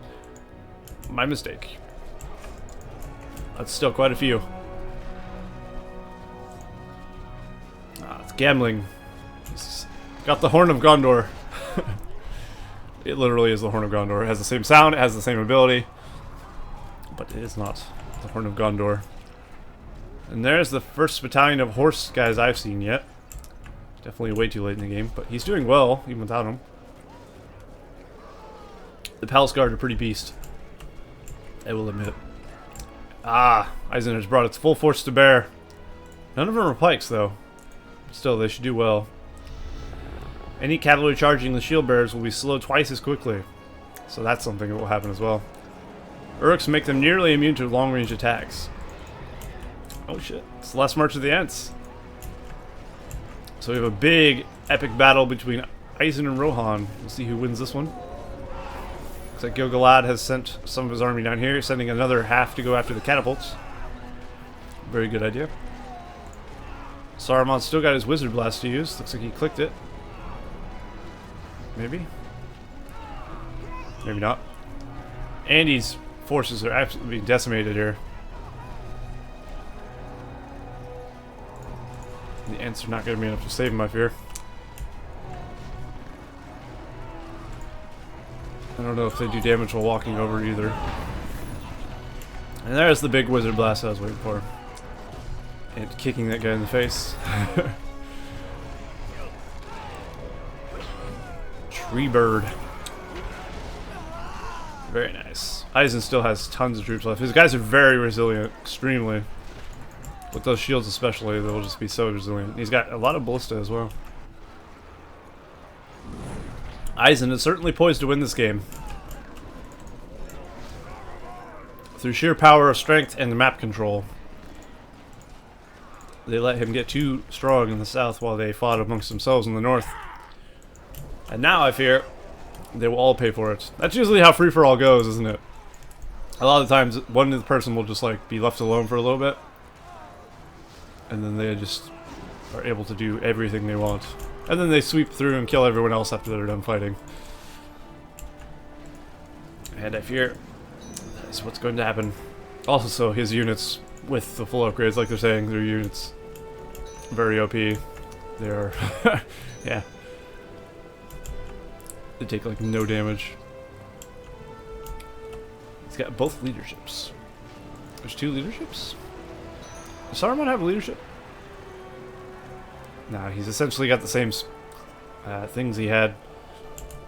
My mistake. That's still quite a few. Ah, it's gambling. He's got the Horn of Gondor. It literally is the Horn of Gondor. It has the same sound, it has the same ability. But it is not the Horn of Gondor. And there's the first battalion of horse guys I've seen yet. Definitely way too late in the game, but he's doing well, even without him. The Palace Guard are pretty beast, I will admit. Ah, Eisen has brought its full force to bear. None of them are pikes, though. Still, they should do well. Any cavalry charging the shield bearers will be slowed twice as quickly. So that's something that will happen as well. Uruks make them nearly immune to long-range attacks. Oh shit, it's the last march of the Ents. So we have a big, epic battle between Eisen and Rohan. We'll see who wins this one. Looks like Gil-galad has sent some of his army down here, sending another half to go after the catapults. Very good idea. Saruman's still got his wizard blast to use. Looks like he clicked it. Maybe? Maybe not. Andy's forces are absolutely being decimated here. The Ents are not going to be enough to save him, I fear. I don't know if they do damage while walking over either. And there's the big wizard blast I was waiting for. And kicking that guy in the face. Tree bird. Very nice. Eisen still has tons of troops left. His guys are very resilient, extremely. With those shields especially, they'll just be so resilient. He's got a lot of ballista as well. Eisen is certainly poised to win this game. Through sheer power of strength and the map control. They let him get too strong in the south while they fought amongst themselves in the north. And now I fear they will all pay for it. That's usually how free-for-all goes, isn't it? A lot of times one person will just like be left alone for a little bit. And then they just are able to do everything they want. And then they sweep through and kill everyone else after they're done fighting. And I fear that's what's going to happen. Also, so his units with the full upgrades, like they're saying, their units very OP. They are, yeah. They take like no damage. He's got both leaderships. There's 2 leaderships? Does Saruman have leadership? Nah, he's essentially got the same things he had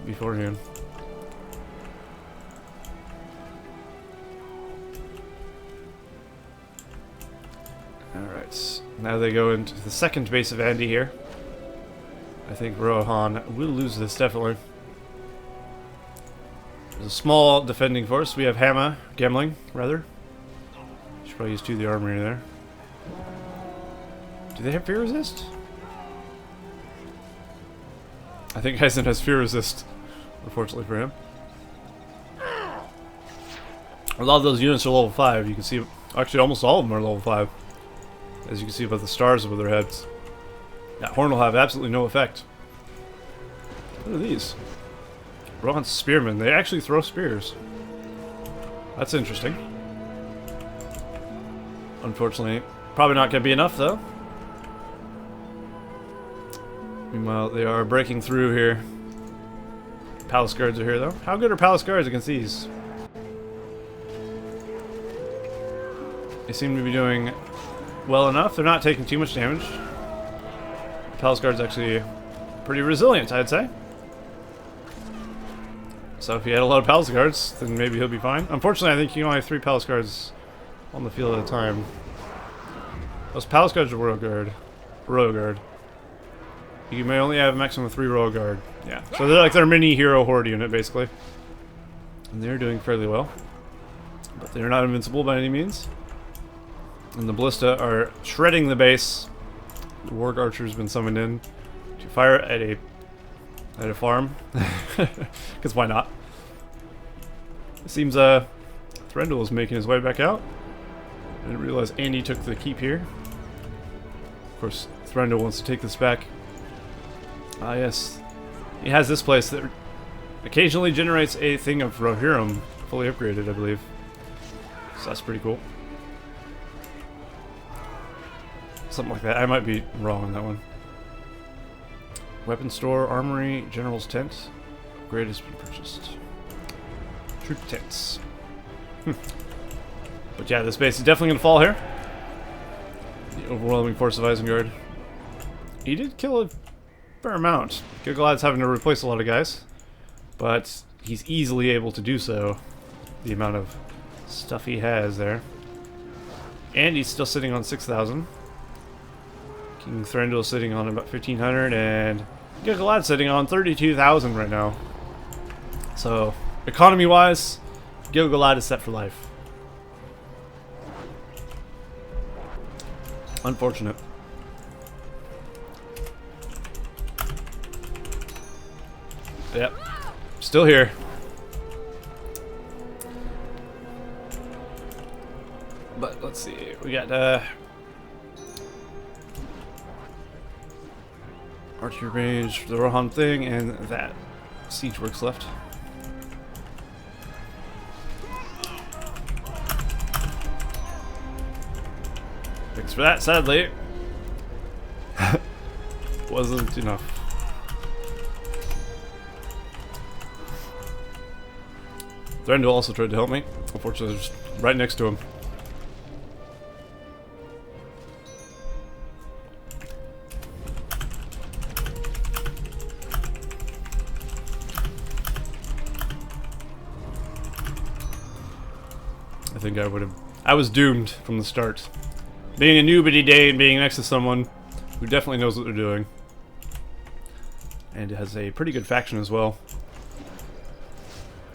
beforehand. Alright, now they go into the second base of Andy here. I think Rohan will lose this, definitely. There's a small defending force. We have Gamling, rather. Should probably use 2 of the armory there. Do they have fear resist? I think Eisen has fear resist, unfortunately for him. A lot of those units are level 5. You can see, actually almost all of them are level 5. As you can see by the stars over their heads. That horn will have absolutely no effect. What are these? Rohan's spearmen. They actually throw spears. That's interesting. Unfortunately, probably not going to be enough though. Meanwhile, they are breaking through here. Palace guards are here though. How good are palace guards against these? They seem to be doing well enough. They're not taking too much damage. Palace guard's actually pretty resilient, I'd say. So if he had a lot of palace guards, then maybe he'll be fine. Unfortunately, I think you only have 3 palace guards on the field at a time. Those palace guards are royal guard. Royal guard. You may only have a maximum of 3 royal guard. Yeah. So they're like their mini hero horde unit, basically. And they're doing fairly well. But they're not invincible by any means. And the ballista are shredding the base. The warg archer has been summoned in to fire at a farm. Because why not? It seems Threnduil is making his way back out. I didn't realize Andy took the keep here. Of course, Threnduil wants to take this back. Ah yes. He has this place that occasionally generates a thing of Rohirrim, fully upgraded, I believe. So that's pretty cool. Something like that. I might be wrong on that one. Weapon store, armory, general's tent. Upgrade has been purchased. Troop tents. But yeah, this base is definitely going to fall here. The overwhelming force of Isengard. He did kill a fair amount. Gil-galad's having to replace a lot of guys. But he's easily able to do so. The amount of stuff he has there. And he's still sitting on 6,000. King Threnduil sitting on about 1,500, and Gil-galad sitting on 32,000 right now. So, economy-wise, Gil-galad is set for life. Unfortunate. Yep. Still here. But let's see. We got archery range for the Rohan thing, and that siege works left. Thanks for that, sadly. Wasn't enough. Threndu also tried to help me. Unfortunately, I was just right next to him. I think I was doomed from the start. Being a newbie day and being next to someone who definitely knows what they're doing. And it has a pretty good faction as well.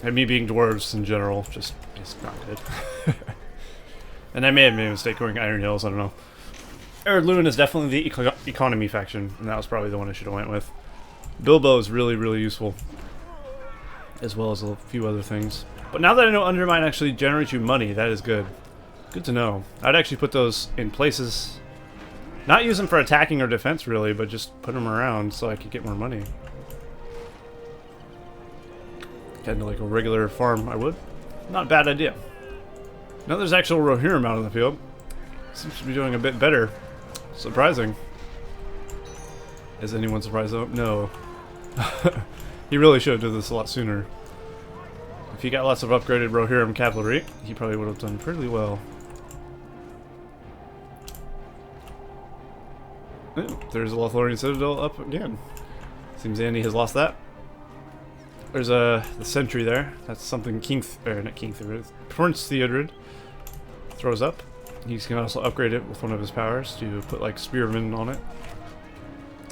And me being dwarves in general, just not good. And I may have made a mistake going Iron Hills, I don't know. Erdluin is definitely the economy faction, and that was probably the one I should have went with. Bilbo is really, really useful. As well as a few other things. But now that I know Undermine actually generates you money, that is good. Good to know. I'd actually put those in places. Not use them for attacking or defense really, but just put them around so I could get more money. Kind of like a regular farm, I would. Not a bad idea. Now there's actual Rohirrim out in the field. Seems to be doing a bit better. Surprising. Is anyone surprised though? No. He really should have done this a lot sooner. If he got lots of upgraded Rohirrim cavalry, he probably would have done pretty well. Oh, there's a Lothlorien citadel up again. Seems Andy has lost that. There's the sentry there. That's something not Prince Theodred throws up. He can also upgrade it with one of his powers to put like spearmen on it.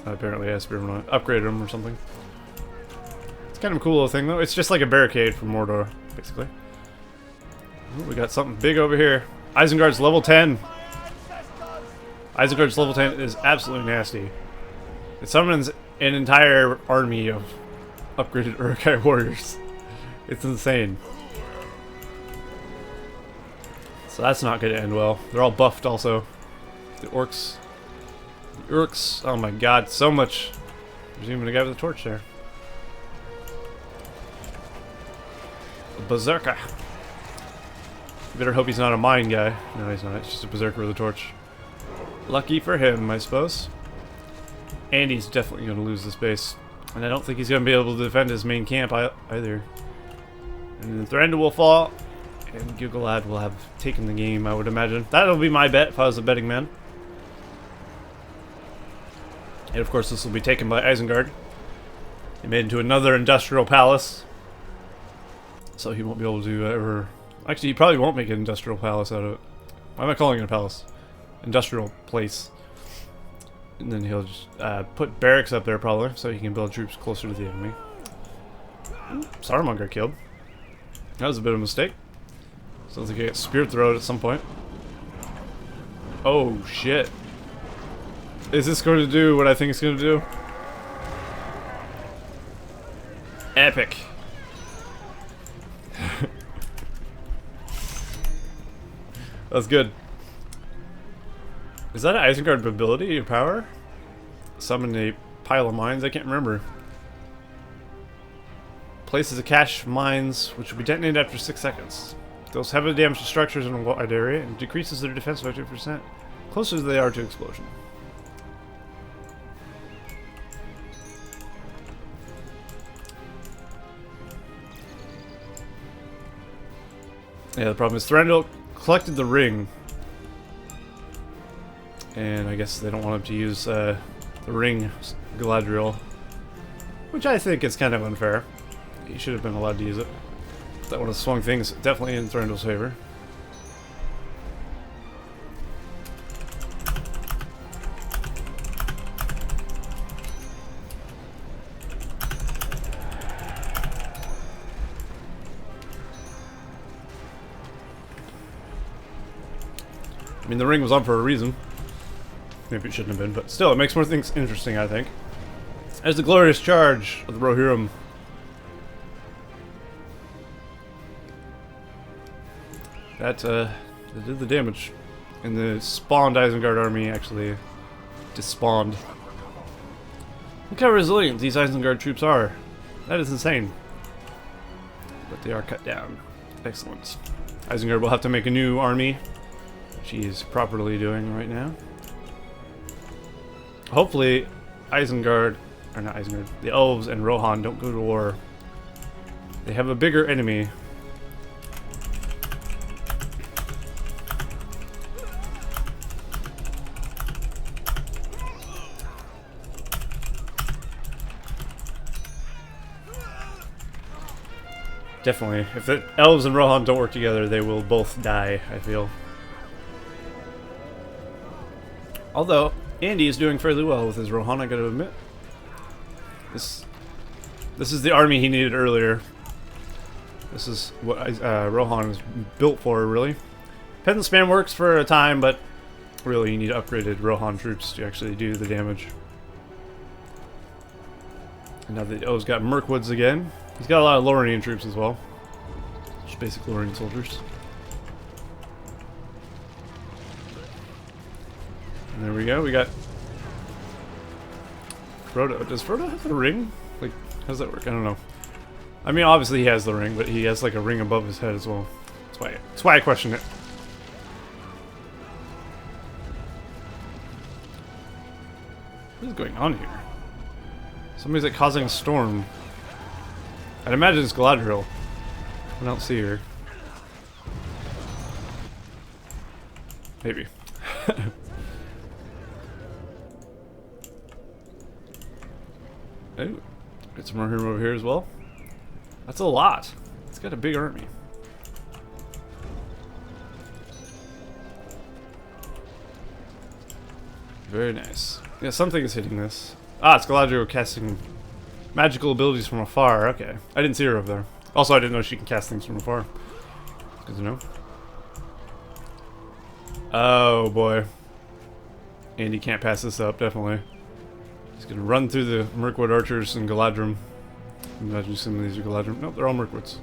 Apparently he has spearmen on it. Upgrade them or something. It's kind of a cool little thing though. It's just like a barricade from Mordor, basically. Ooh, we got something big over here. Isengard's level 10. Isengard's level 10 is absolutely nasty. It summons an entire army of upgraded Uruk-hai warriors. It's insane. So that's not going to end well. They're all buffed also. The orcs. The Uruks. Oh my god, so much. There's even a guy with a torch there. A berserker. You better hope he's not a mine guy. No, he's not. It's just a berserker with a torch. Lucky for him, I suppose. And he's definitely going to lose this base. And I don't think he's going to be able to defend his main camp either. And then Thranduil will fall. And Gil-galad will have taken the game, I would imagine. That'll be my bet if I was a betting man. And of course this will be taken by Isengard. He made into another industrial palace. So he won't be able to ever... Actually, he probably won't make an industrial palace out of it. Why am I calling it a palace? Industrial place. And then he'll just put barracks up there probably, so he can build troops closer to the enemy. Saruman got killed. That was a bit of a mistake. Sounds like he got spear thrown at some point. Oh shit. Is this going to do what I think it's going to do? Epic. That's good. Is that an Isengard ability or power? Summon a pile of mines? I can't remember. Places a cache of mines which will be detonated after 6 seconds. Those heavily damage to structures in a wide area and decreases their defense by 2%. Closer they are to explosion. Yeah, the problem is Thranduil collected the ring. And I guess they don't want him to use the ring Galadriel. Which I think is kind of unfair. He should have been allowed to use it. That would have swung things definitely in Thranduil's favor. I mean, the ring was on for a reason. Maybe it shouldn't have been, but still, it makes more things interesting, I think. As the glorious charge of the Rohirrim That did the damage. And the spawned Isengard army actually despawned. Look how resilient these Isengard troops are. That is insane. But they are cut down. Excellent. Isengard will have to make a new army, which he is properly doing right now. Hopefully, Isengard, or not Isengard, the elves and Rohan don't go to war. They have a bigger enemy. Definitely. If the elves and Rohan don't work together, they will both die, I feel. Although, Andy is doing fairly well with his Rohan, I gotta admit. This is the army he needed earlier. This is what Rohan is built for, really. Peasant spam works for a time, but really you need upgraded Rohan troops to actually do the damage. And now the O's got Mirkwoods again. He's got a lot of Lothlorien troops as well. Just basic Lothlorien soldiers. And there we go, we got Frodo. Does Frodo have the ring? Like, how does that work? I don't know. I mean, obviously he has the ring, but he has like a ring above his head as well. That's why I question it. What is going on here? Somebody's like causing a storm. I'd imagine it's Galadriel. I don't see her. Maybe. Oh, got some more here over here as well. That's a lot. It's got a big army. Very nice. Yeah, something is hitting this. Ah, it's Galadriel casting magical abilities from afar. Okay. I didn't see her over there. Also, I didn't know she can cast things from afar. Good to know. Oh, boy. Andy can't pass this up, definitely. He's gonna run through the Mirkwood archers and Galadrim. Imagine some of these are Galadrim. Nope, they're all Mirkwoods.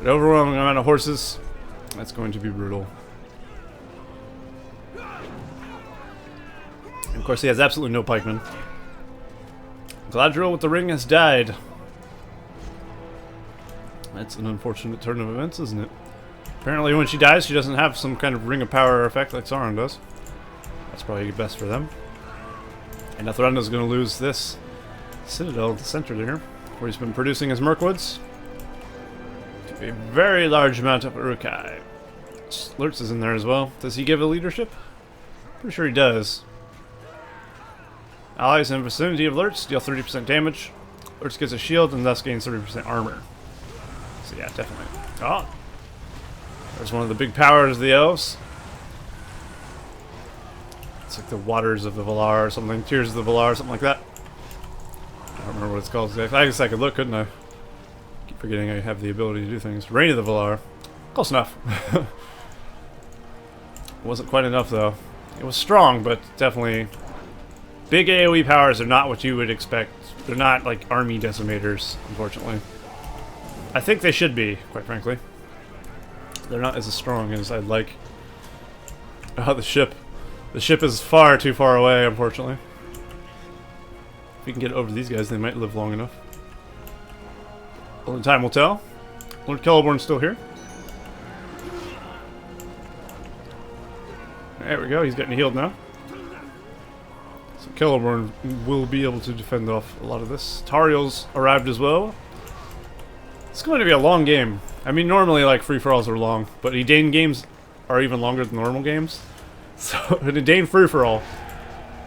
An overwhelming amount of horses. That's going to be brutal. And of course, he has absolutely no pikemen. Galadriel with the ring has died. That's an unfortunate turn of events, isn't it? Apparently when she dies, she doesn't have some kind of ring of power effect like Sauron does. That's probably best for them. And Lothlorien going to lose this citadel at the center there, where he's been producing his Mirkwoods. To a very large amount of Uruk-hai. Lurtz is in there as well. Does he give a leadership? Pretty sure he does. Allies in the vicinity of Lurtz deal 30% damage. Lurtz gets a shield and thus gains 30% armor. So yeah, definitely. Oh! There's one of the big powers of the elves. It's like the Waters of the Valar or something. Tears of the Valar, something like that. I don't remember what it's called. I guess I could look, couldn't I? Keep forgetting I have the ability to do things. Reign of the Valar. Close enough. Wasn't quite enough, though. It was strong, but definitely... Big AoE powers are not what you would expect. They're not, like, army decimators, unfortunately. I think they should be, quite frankly. They're not as strong as I'd like. Oh, the ship. The ship is far too far away, unfortunately. If we can get over these guys, they might live long enough. Only time will tell. Lord Celeborn's still here. There we go, he's getting healed now. So Celeborn will be able to defend off a lot of this. Tariel's arrived as well. It's going to be a long game. I mean, normally, like, free-for-alls are long, but Edain games are even longer than normal games. So, an Edain free-for-all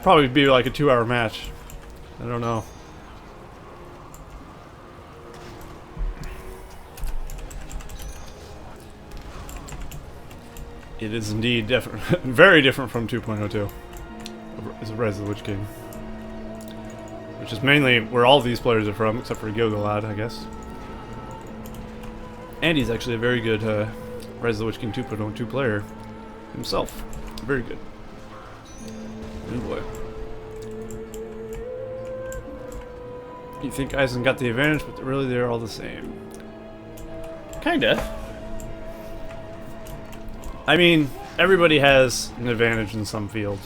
probably be like a 2-hour match. I don't know. It is indeed different, very different from 2.02. It's a Rise of the Witch game. Which is mainly where all these players are from, except for Gil-galad, I guess. And he's actually a very good Rise of the Witch King 2.02 player himself. Very good. Oh boy. You think Eisen got the advantage, but really they're all the same. Kinda. I mean, everybody has an advantage in some field.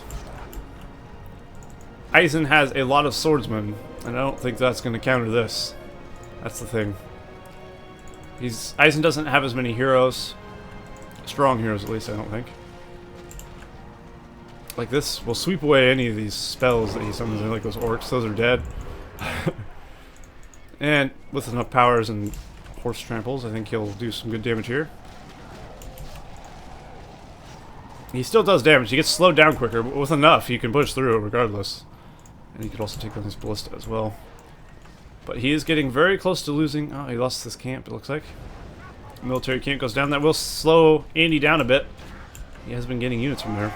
Eisen has a lot of swordsmen, and I don't think that's going to counter this. That's the thing. Eisen doesn't have as many heroes. Strong heroes, at least, I don't think. Like, this will sweep away any of these spells that he summons in, like those orcs. Those are dead. And with enough powers and horse tramples, I think he'll do some good damage here. He still does damage. He gets slowed down quicker, but with enough, he can push through regardless. And he could also take on his ballista as well. But he is getting very close to losing. Oh, he lost this camp, it looks like. Military camp goes down. That will slow Andy down a bit. He has been getting units from there.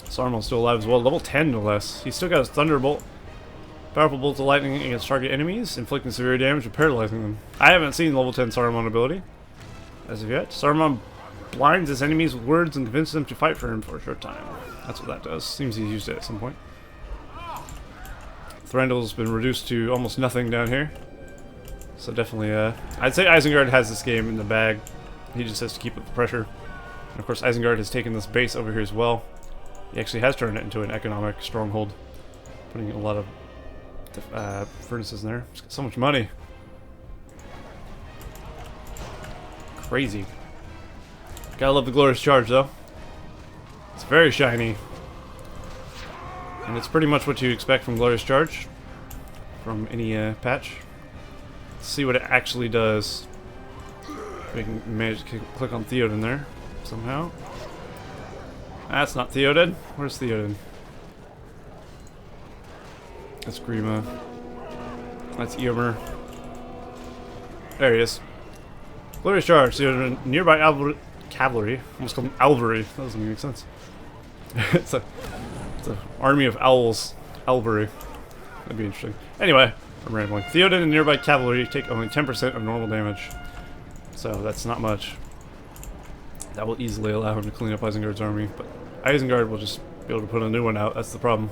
Saruman's still alive as well. Level 10 no less. He's still got his Thunderbolt. Powerful bolt of lightning against target enemies, inflicting severe damage and paralyzing them. I haven't seen level 10 Saruman ability as of yet. Saruman blinds his enemies with words and convinces them to fight for him for a short time. That's what that does. Seems he's used it at some point. Thranduil's been reduced to almost nothing down here. So definitely, I'd say Isengard has this game in the bag. He just has to keep up the pressure. And of course, Isengard has taken this base over here as well. He actually has turned it into an economic stronghold, putting a lot of furnaces in there. He's got so much money. Crazy. Gotta love the glorious charge, though. It's very shiny. And it's pretty much what you expect from glorious charge. From any patch. Let's see what it actually does. We can manage to click on Theoden there. Somehow. That's not Theoden. Where's Theoden? That's Grima. That's Eomer. There he is. Glorious charge. Theoden. Nearby cavalry. Almost called them Alvery. That doesn't make sense. It's an army of owls. Alvery. That'd be interesting. Anyway, I'm rambling. Theoden and nearby cavalry take only 10% of normal damage. So that's not much. That will easily allow him to clean up Isengard's army, but Isengard will just be able to put a new one out. That's the problem.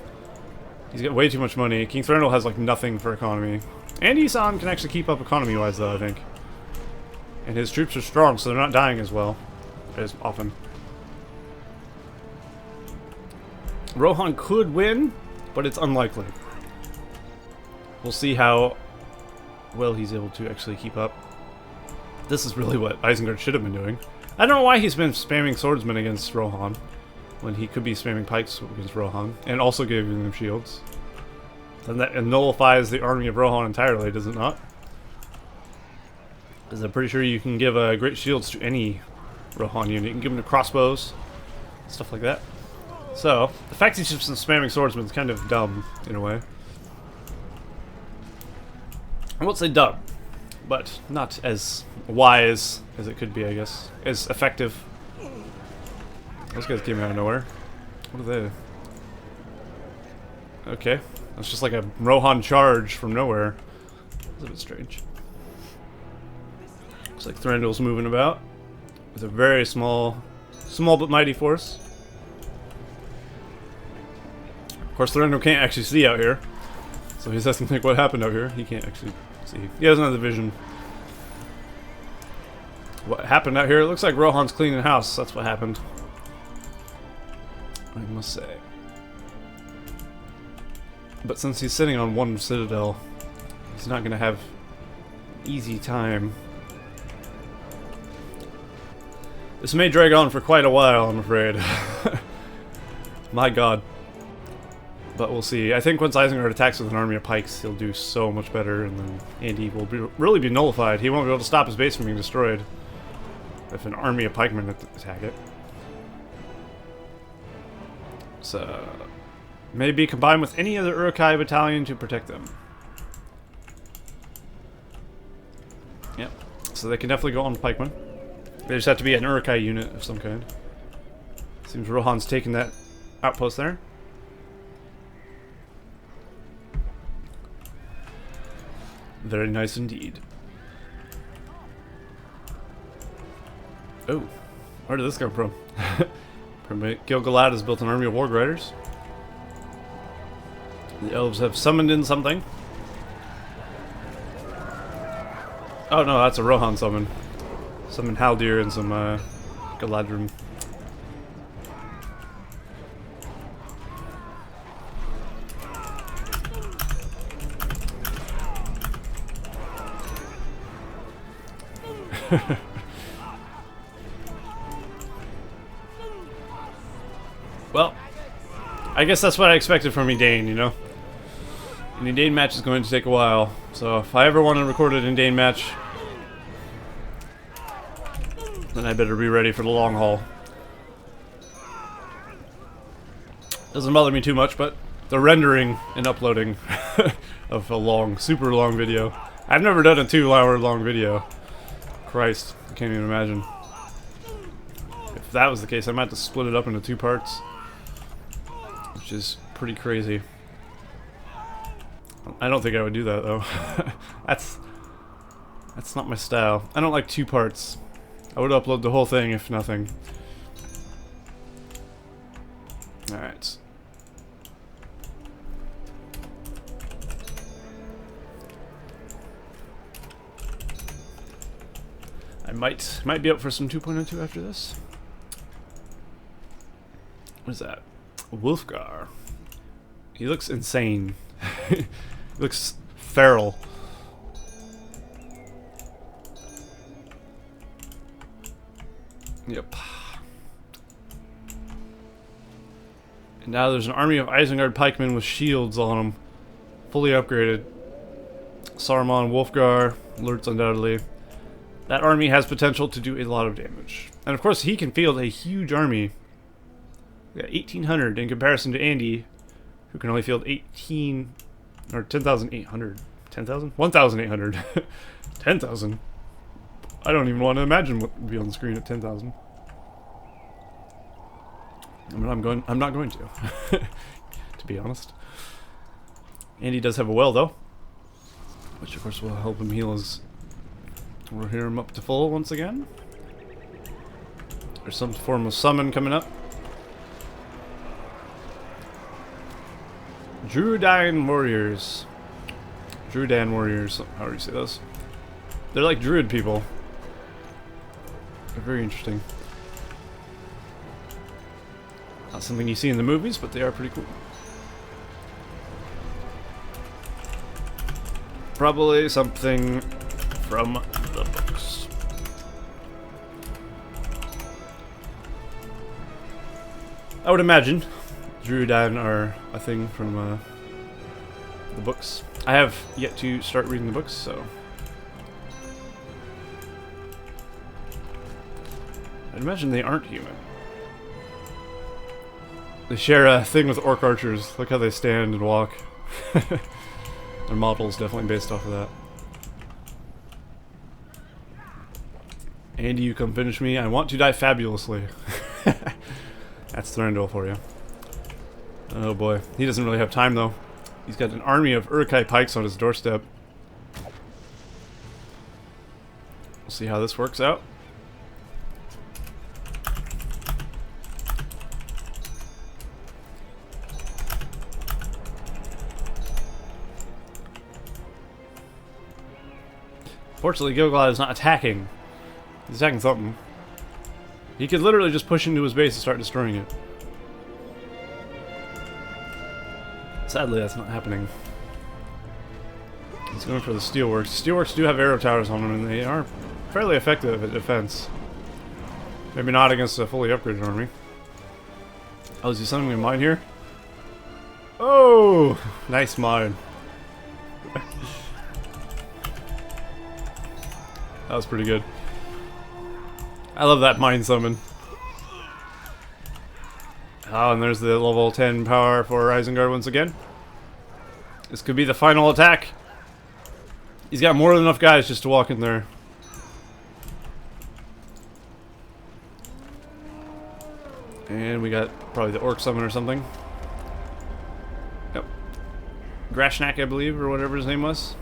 He's got way too much money. King Thranduil has like nothing for economy. And Isan can actually keep up economy-wise though, I think. And his troops are strong, so they're not dying as well. As often. Rohan could win, but it's unlikely. We'll see how well he's able to actually keep up. This is really what Isengard should have been doing. I don't know why he's been spamming swordsmen against Rohan when he could be spamming pikes against Rohan and also giving them shields. Then that nullifies the army of Rohan entirely, does it not? Because I'm pretty sure you can give great shields to any Rohan unit. You can give them to crossbows, stuff like that. So, the fact he's just been spamming swordsmen is kind of dumb, in a way. I won't say dumb, but not as wise as it could be, I guess. As effective. Those guys came out of nowhere. What are they? Okay. That's just like a Rohan charge from nowhere. It's a bit strange. Looks like Thranduil's moving about. With a very small but mighty force. Of course, Thranduil can't actually see out here. So he's asking like what happened out here. He can't actually see. He doesn't have the vision. What happened out here? It looks like Rohan's cleaning house. That's what happened. I must say. But since he's sitting on one citadel, he's not going to have an easy time. This may drag on for quite a while, I'm afraid. My god. But we'll see. I think once Isengard attacks with an army of pikes, he'll do so much better, and then Andy will really be nullified. He won't be able to stop his base from being destroyed if an army of pikemen attack it. So, maybe combine with any other Uruk-hai battalion to protect them. Yep. So they can definitely go on pikemen. They just have to be an Uruk-hai unit of some kind. Seems Rohan's taking that outpost there. Very nice indeed. Oh, where did this come from? Gil-galad has built an army of warg riders. The elves have summoned in something. Oh no, that's a Rohan summon. Summon Haldir and some Galadrim. Well, I guess that's what I expected from Edain, you know? An Edain match is going to take a while, so if I ever want to record an Edain match, then I better be ready for the long haul. Doesn't bother me too much, but the rendering and uploading of a long, super long video. I've never done a 2-hour long video. Christ, I can't even imagine. If that was the case, I might have to split it up into 2 parts. Which is pretty crazy. I don't think I would do that though. That's not my style. I don't like 2 parts. I would upload the whole thing if nothing. Alright. I might be up for some 2.02 after this. What is that? Wolfgar. He looks insane. He looks feral. Yep. And now there's an army of Isengard pikemen with shields on them. Fully upgraded. Saruman, Wolfgar, alerts undoubtedly. That army has potential to do a lot of damage. And of course he can field a huge army. We got 1,800 in comparison to Andy, who can only field 18... or 10,800. 10,000? 1,800. 10,000. I don't even want to imagine what would be on the screen at 10,000. I mean, I'm not going to. To be honest. Andy does have a well, though. Which, of course, will help him heal his... We'll hear him up to full once again. There's some form of summon coming up. Druidine warriors. Druidine warriors. How do you say those? They're like druid people. They're very interesting. Not something you see in the movies, but they are pretty cool. Probably something from the books. I would imagine Druidine are a thing from the books. I have yet to start reading the books, so I'd imagine they aren't human. They share a thing with orc archers. Look how they stand and walk. Their model's definitely based off of that. Andy, you come finish me. I want to die fabulously. That's Thranduil for you. Oh boy. He doesn't really have time though. He's got an army of Uruk-hai pikes on his doorstep. We'll see how this works out. Fortunately, Gilgalad is not attacking. He's attacking something. He could literally just push into his base and start destroying it. Sadly, that's not happening. He's going for the steelworks. Steelworks do have arrow towers on them, and they are fairly effective at defense. Maybe not against a fully upgraded army. Oh, is he sending me a mine here? Oh! Nice mine. That was pretty good. I love that mine summon. Oh, and there's the level 10 power for Isengard once again. This could be the final attack. He's got more than enough guys just to walk in there. And we got probably the orc summon or something. Yep. Grashnak, I believe, or whatever his name was.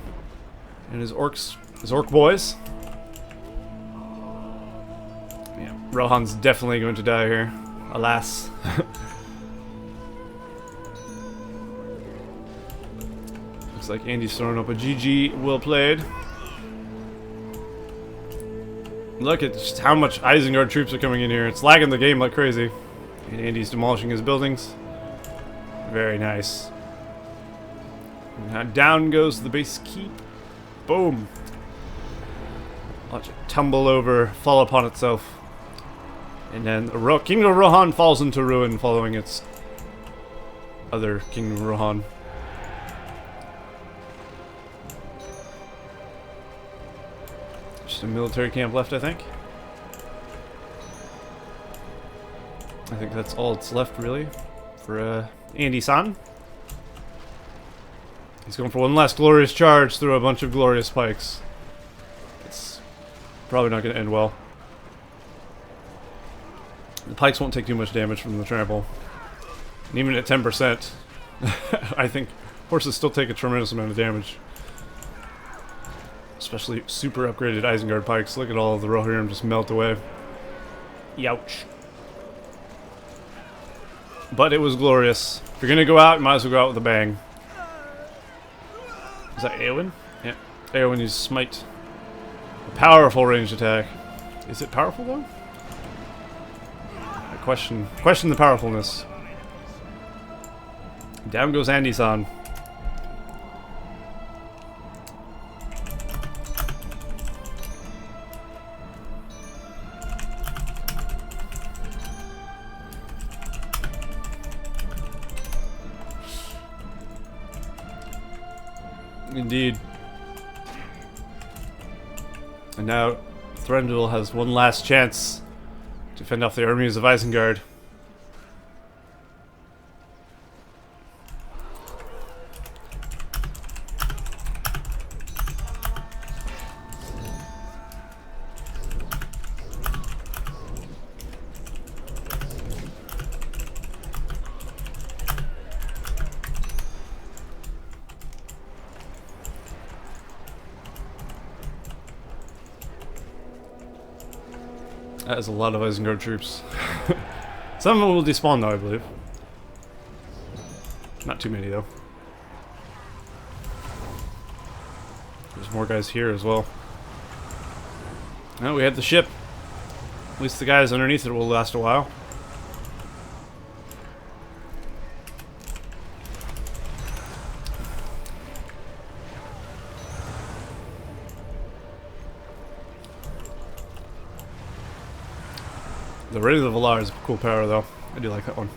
And his orc boys. Yeah, Rohan's definitely going to die here. Alas. Looks like Andy's throwing up a GG, well played. Look at just how much Isengard troops are coming in here. It's lagging the game like crazy. And Andy's demolishing his buildings. Very nice. Now down goes the base keep. Boom. Watch it tumble over, fall upon itself. And then the Kingdom of Rohan falls into ruin following its other Kingdom of Rohan. Just a military camp left, I think. I think that's all that's left, really, for Andy-san. He's going for one last glorious charge through a bunch of glorious pikes. It's probably not going to end well. The pikes won't take too much damage from the trample. And even at 10%, I think horses still take a tremendous amount of damage. Especially super upgraded Isengard pikes. Look at all of the Rohirrim just melt away. Youch. But it was glorious. If you're gonna go out, you might as well go out with a bang. Is that Eowyn? Yeah. Eowyn uses Smite. A powerful ranged attack. Is it powerful though? I question the powerfulness. Down goes Andy-san. Indeed. And now Thranduil has one last chance to fend off the armies of Isengard. That is a lot of Isengard troops. Some of them will despawn though, I believe. Not too many though. There's more guys here as well. Oh, we had the ship. At least the guys underneath it will last a while. The Raid of the Valar is a cool power though. I do like that one.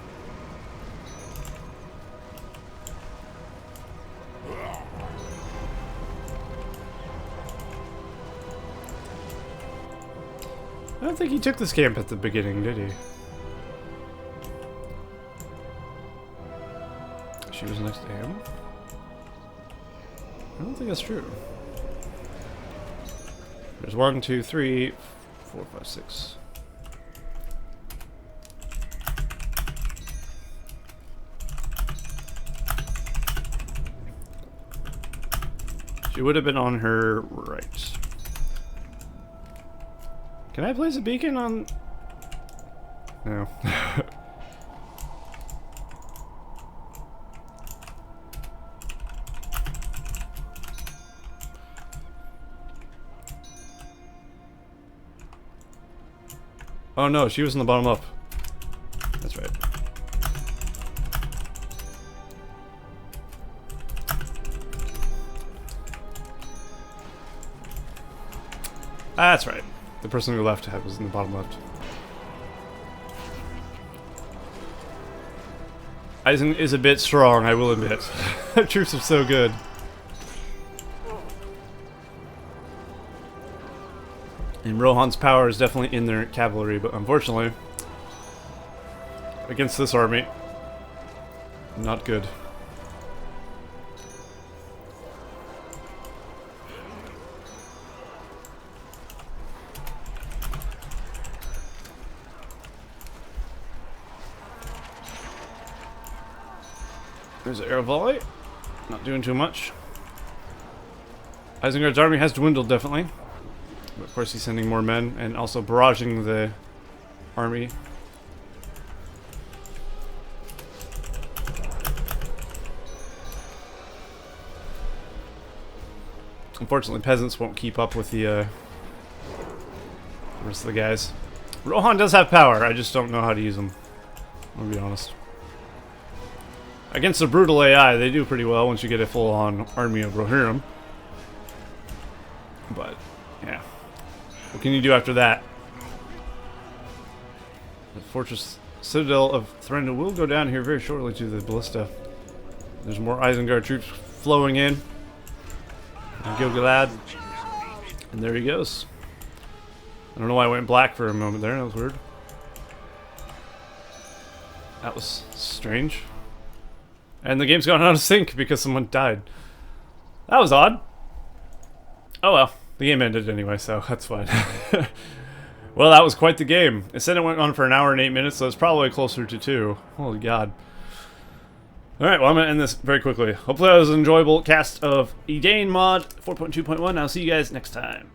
I don't think he took this camp at the beginning, did he? She was next to him? I don't think that's true. There's 1, 2, 3, 4, 5, 6. She would have been on her right. Can I place a beacon on... No. Oh no, she was in the bottom up. That's right. That's right. The person who left was in the bottom left. Eisen is a bit strong, I will admit. Their troops are so good. And Rohan's power is definitely in their cavalry, but unfortunately, against this army, not good. There's an arrow volley. Not doing too much. Isengard's army has dwindled, definitely. But of course he's sending more men and also barraging the army. Unfortunately, peasants won't keep up with the the rest of the guys. Rohan does have power, I just don't know how to use them. I'll be honest. Against a brutal AI, they do pretty well once you get a full-on army of Rohirrim. But, yeah. What can you do after that? The fortress citadel of Threnna will go down here very shortly to the ballista. There's more Isengard troops flowing in. And Gil-galad. And there he goes. I don't know why I went black for a moment there. That was weird. That was strange. And the game's gone out of sync because someone died. That was odd. Oh well. The game ended anyway, so that's fine. Well, that was quite the game. It said it went on for an hour and 8 minutes, so it's probably closer to 2. Holy god. Alright, well I'm going to end this very quickly. Hopefully that was an enjoyable cast of Edain Mod 4.2.1. I'll see you guys next time.